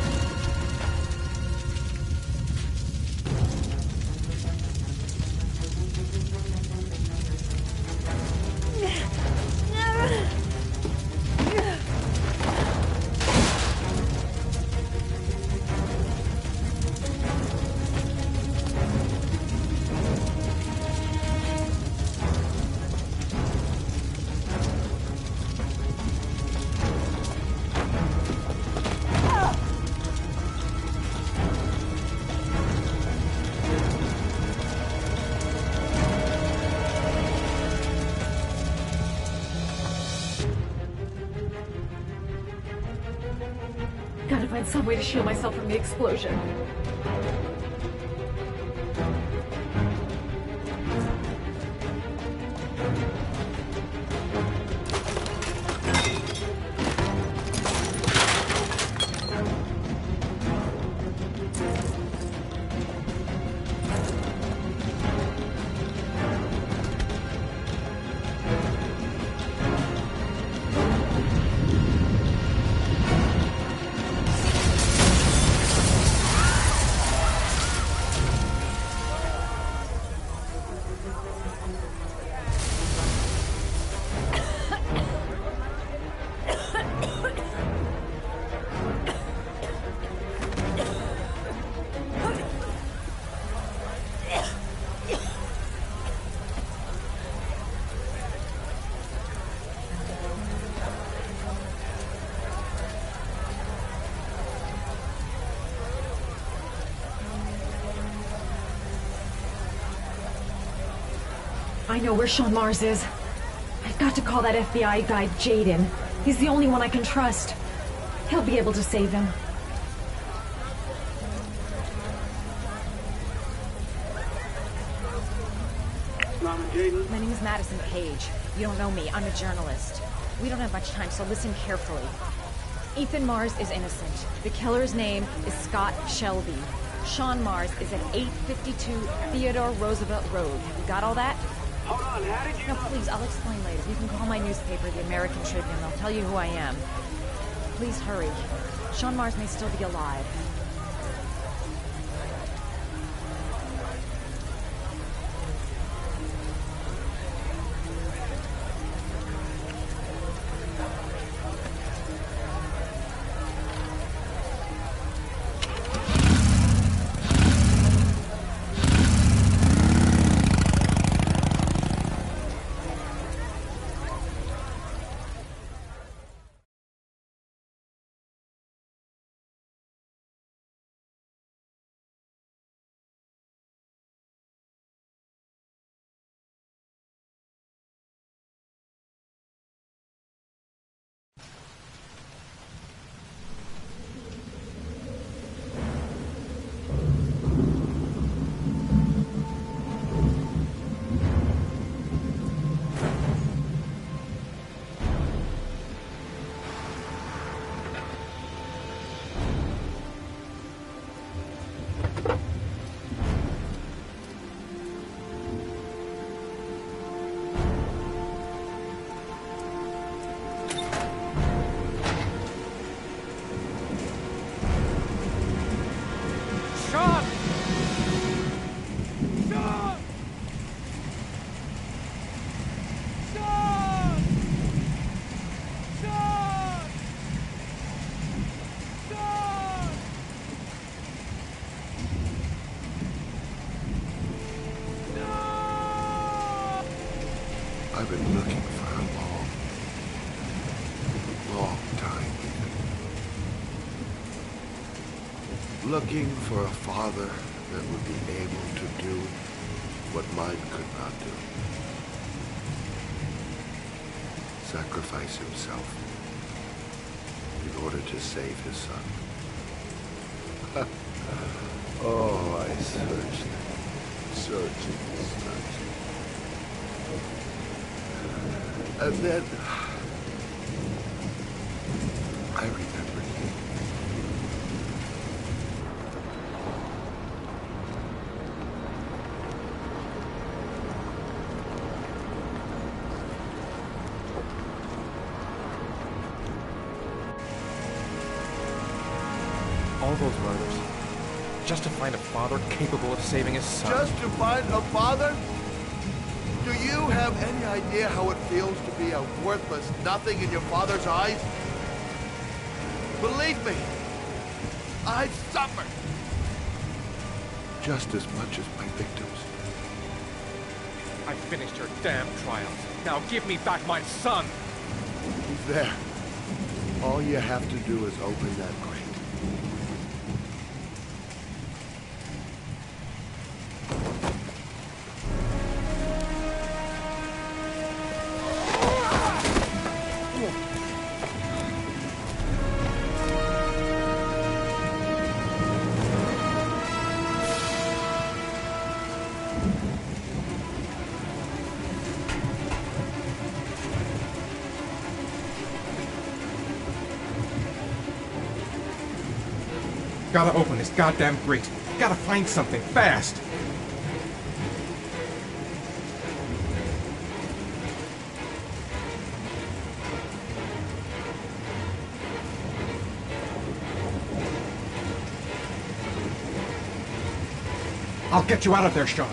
Gotta find some way to shield myself from the explosion. I know where Sean Mars is. I've got to call that FBI guy Jaden. He's the only one I can trust. He'll be able to save him. My name is Madison Page. You don't know me. I'm a journalist. We don't have much time, so listen carefully. Ethan Mars is innocent. The killer's name is Scott Shelby. Sean Mars is at 852 Theodore Roosevelt Road. You got all that? Hold on, how did you... No, please, I'll explain later. You can call my newspaper, the American Tribune. I'll tell you who I am. Please hurry. Sean Mars may still be alive. I've been looking for a long time. Looking for a father that would be able to do what mine could not do. Sacrifice himself in order to save his son. Oh, I searched, searching. And then I remembered him. all those murders just to find a father capable of saving his son. Just to find a father? Do you have any idea how it feels to be a worthless nothing in your father's eyes? Believe me, I've suffered just as much as my victims. I finished your damn trials. Now give me back my son! He's there. All you have to do is open that crate. Gotta open this goddamn grate. Gotta find something, fast! I'll get you out of there, Sean.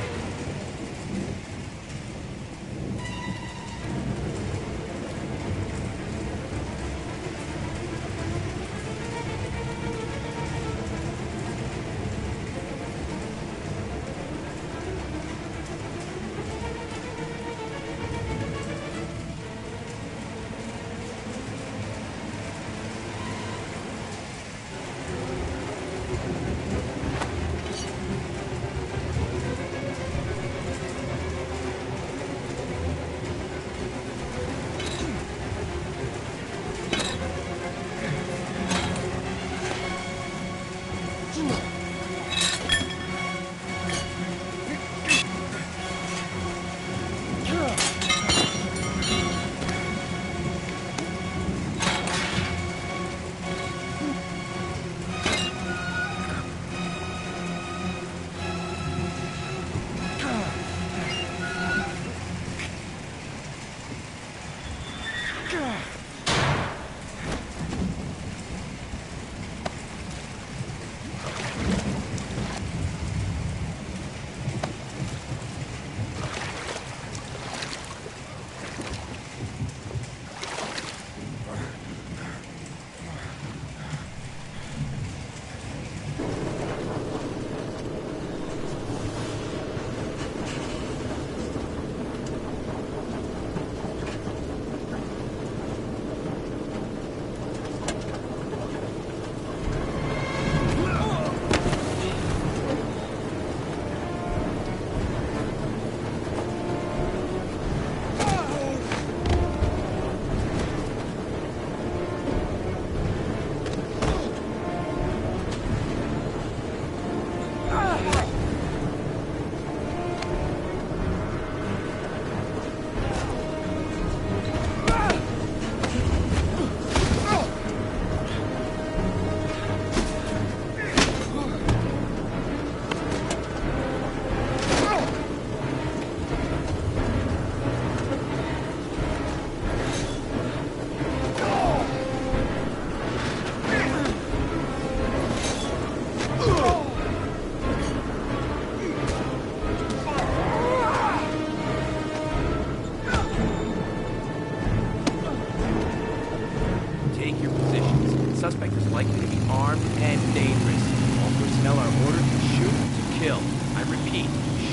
Suspect is likely to be armed and dangerous. All personnel are ordered to shoot to kill. I repeat,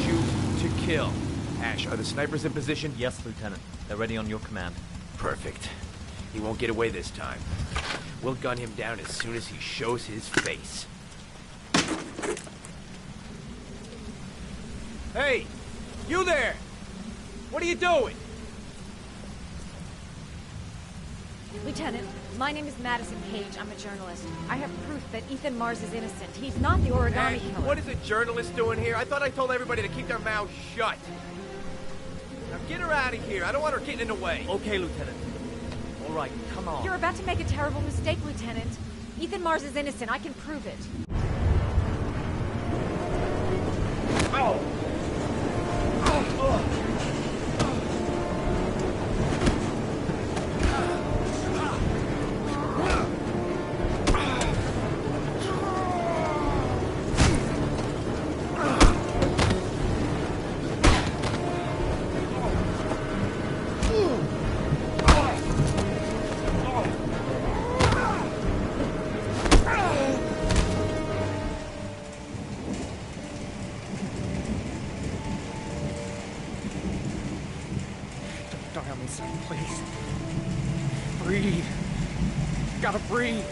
shoot to kill. Ash, are the snipers in position? Yes, Lieutenant. They're ready on your command. Perfect. He won't get away this time. We'll gun him down as soon as he shows his face. Hey! You there! What are you doing? Lieutenant, my name is Madison Cage. I'm a journalist. I have proof that Ethan Mars is innocent. He's not the origami killer. What is a journalist doing here? I thought I told everybody to keep their mouths shut. Now get her out of here. I don't want her getting in the way. Okay, Lieutenant. All right, come on. You're about to make a terrible mistake, Lieutenant. Ethan Mars is innocent. I can prove it. Oh! breathe. Gotta breathe.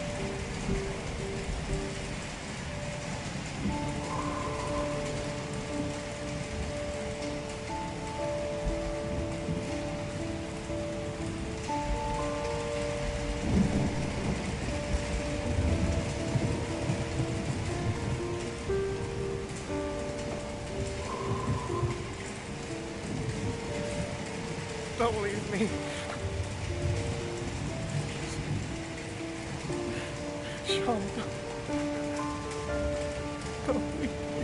Don't leave me. Sean, don't leave me.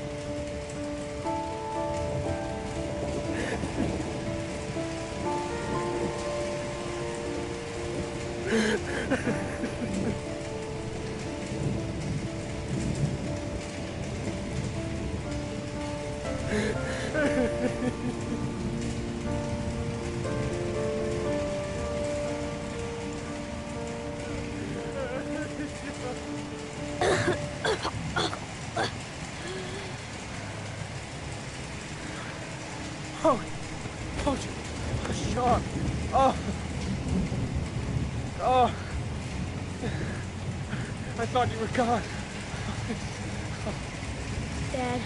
Oh, Sean. Oh. I thought you were gone. Dad,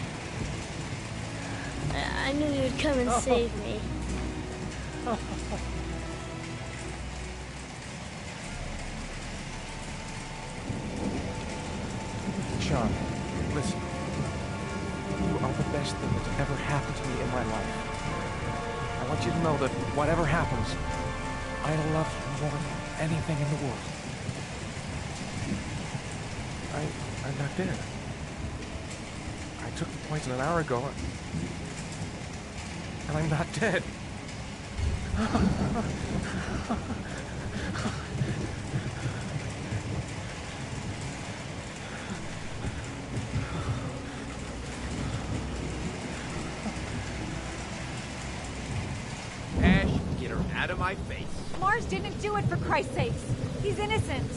I knew you'd come and save me. Sean, listen. You are the best thing that's ever happened to me in my life. I want you to know that whatever happens, I love you more than anything in the world. I'm not dead. I took the poison an hour ago, and I'm not dead. Ash, get her out of my face. Mars didn't do it, for Christ's sakes. He's innocent.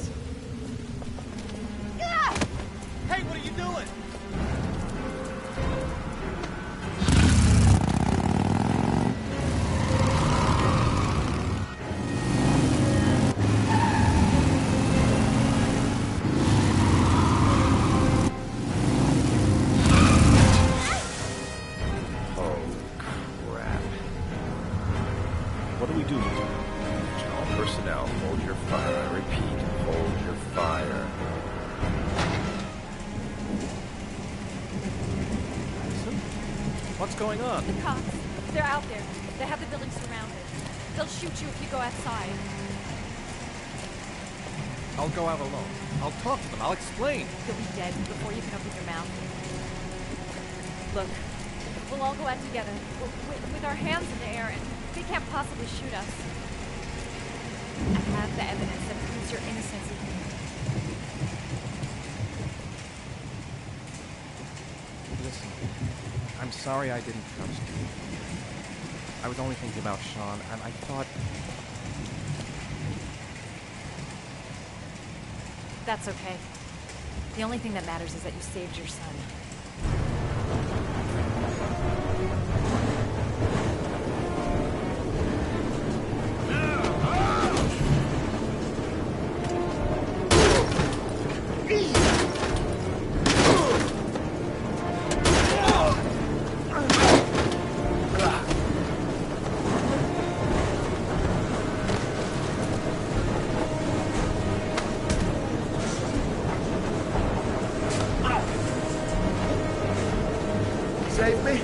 Hey, what are you doing? Oh, crap. What do we do? All personnel, hold your fire. I repeat, hold your fire. What's going on? The cops. They're out there. They have the building surrounded. They'll shoot you if you go outside. I'll go out alone. I'll talk to them. I'll explain. You'll be dead before you can open your mouth. Look, we'll all go out together, with our hands in the air, and they can't possibly shoot us. I have the evidence that proves your innocence. Listen, I'm sorry I didn't trust you. I was only thinking about Sean, and I thought... That's okay. The only thing that matters is that you saved your son. Save me.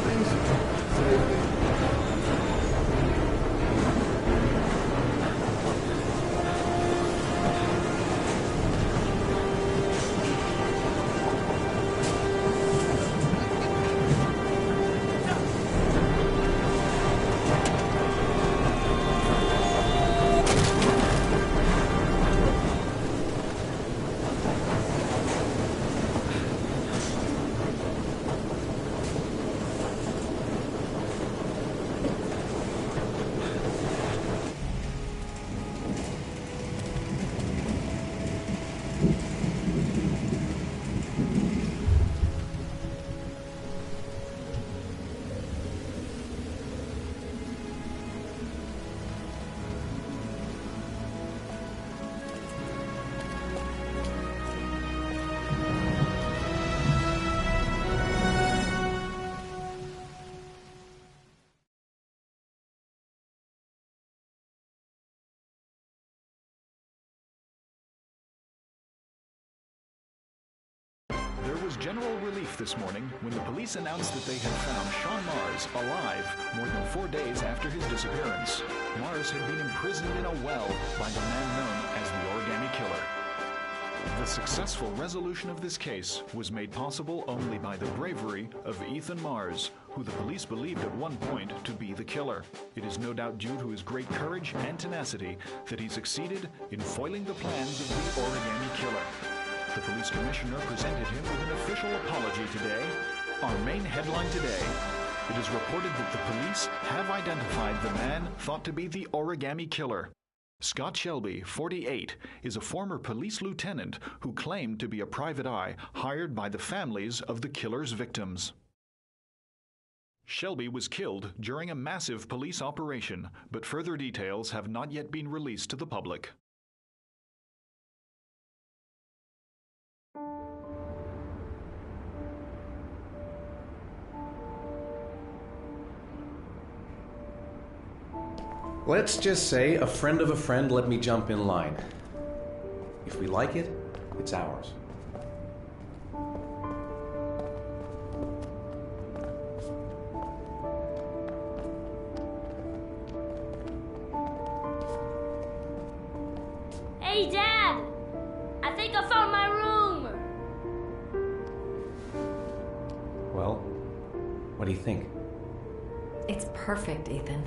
Please, save me. general relief this morning when the police announced that they had found Sean Mars alive more than 4 days after his disappearance. Mars had been imprisoned in a well by the man known as the Origami Killer. The successful resolution of this case was made possible only by the bravery of Ethan Mars, who the police believed at one point to be the killer. It is no doubt due to his great courage and tenacity that he succeeded in foiling the plans of the Origami Killer. The police commissioner presented him with an official apology today. Our main headline today: it is reported that the police have identified the man thought to be the Origami Killer. Scott Shelby, 48, is a former police lieutenant who claimed to be a private eye hired by the families of the killer's victims. Shelby was killed during a massive police operation, but further details have not yet been released to the public. Let's just say a friend of a friend let me jump in line. If we like it, it's ours. Hey, Dad! I think I found my room! Well, what do you think? It's perfect, Ethan.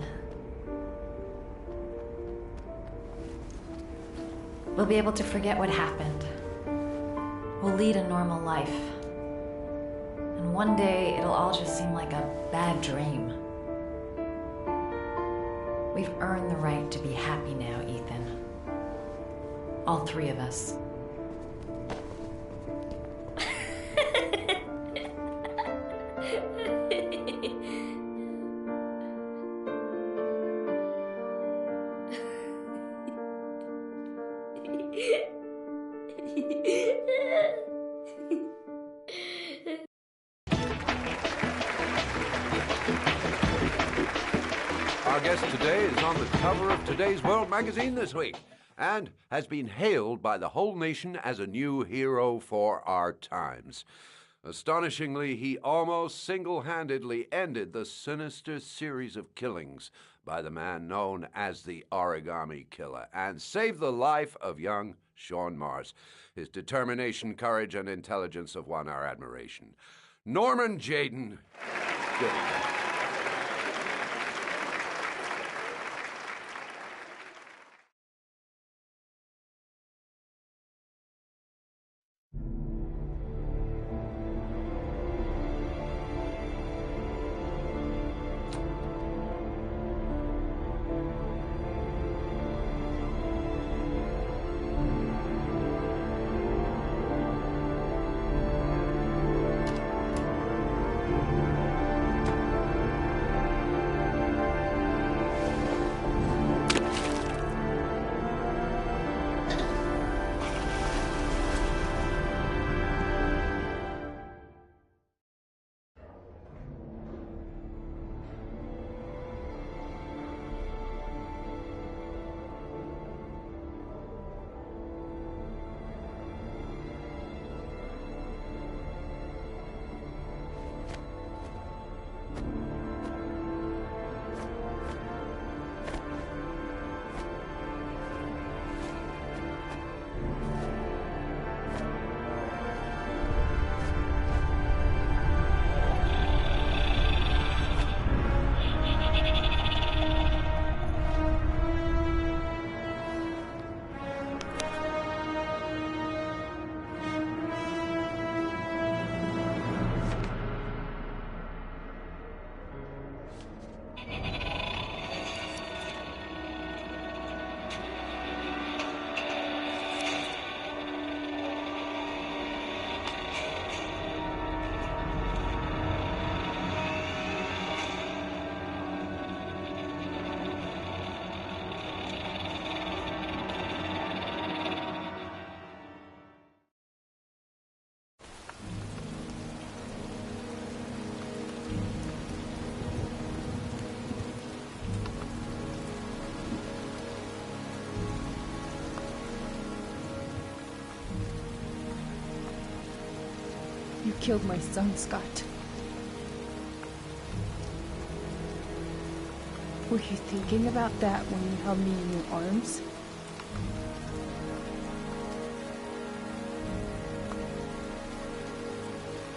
We'll be able to forget what happened. We'll lead a normal life. And one day, it'll all just seem like a bad dream. We've earned the right to be happy now, Ethan. All three of us. Our guest today is on the cover of today's World magazine this week and has been hailed by the whole nation as a new hero for our times. Astonishingly, he almost single-handedly ended the sinister series of killings by the man known as the Origami Killer and saved the life of young Sean Mars. His determination, courage, and intelligence have won our admiration. Norman Jayden, good evening. You killed my son, Scott. Were you thinking about that when you held me in your arms?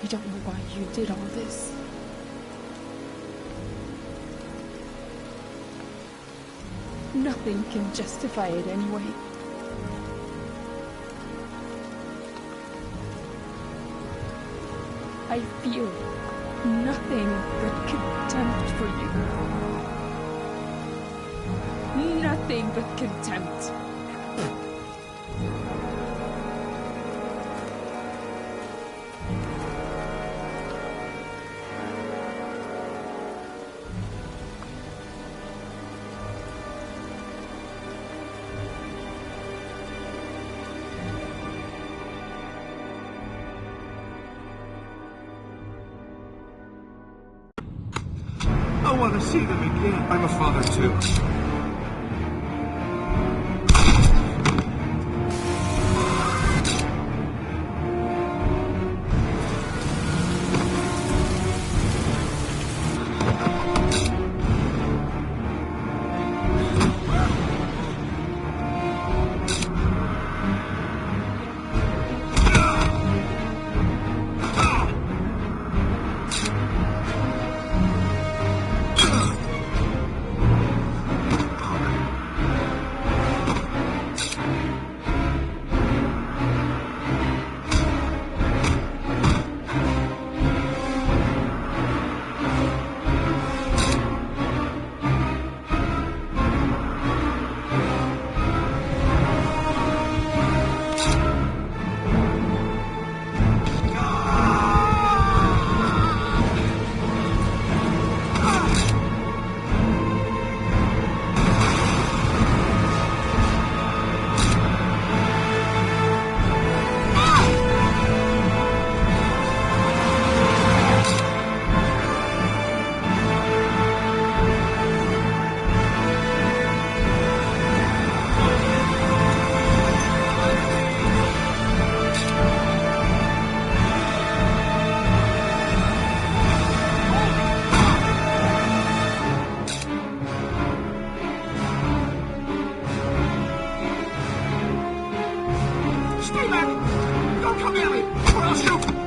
I don't know why you did all this. Nothing can justify it anyway. I feel nothing but contempt for you. Nothing but contempt. I want to see them again. I'm a father too. Stay back! Don't come near me, or I'll shoot!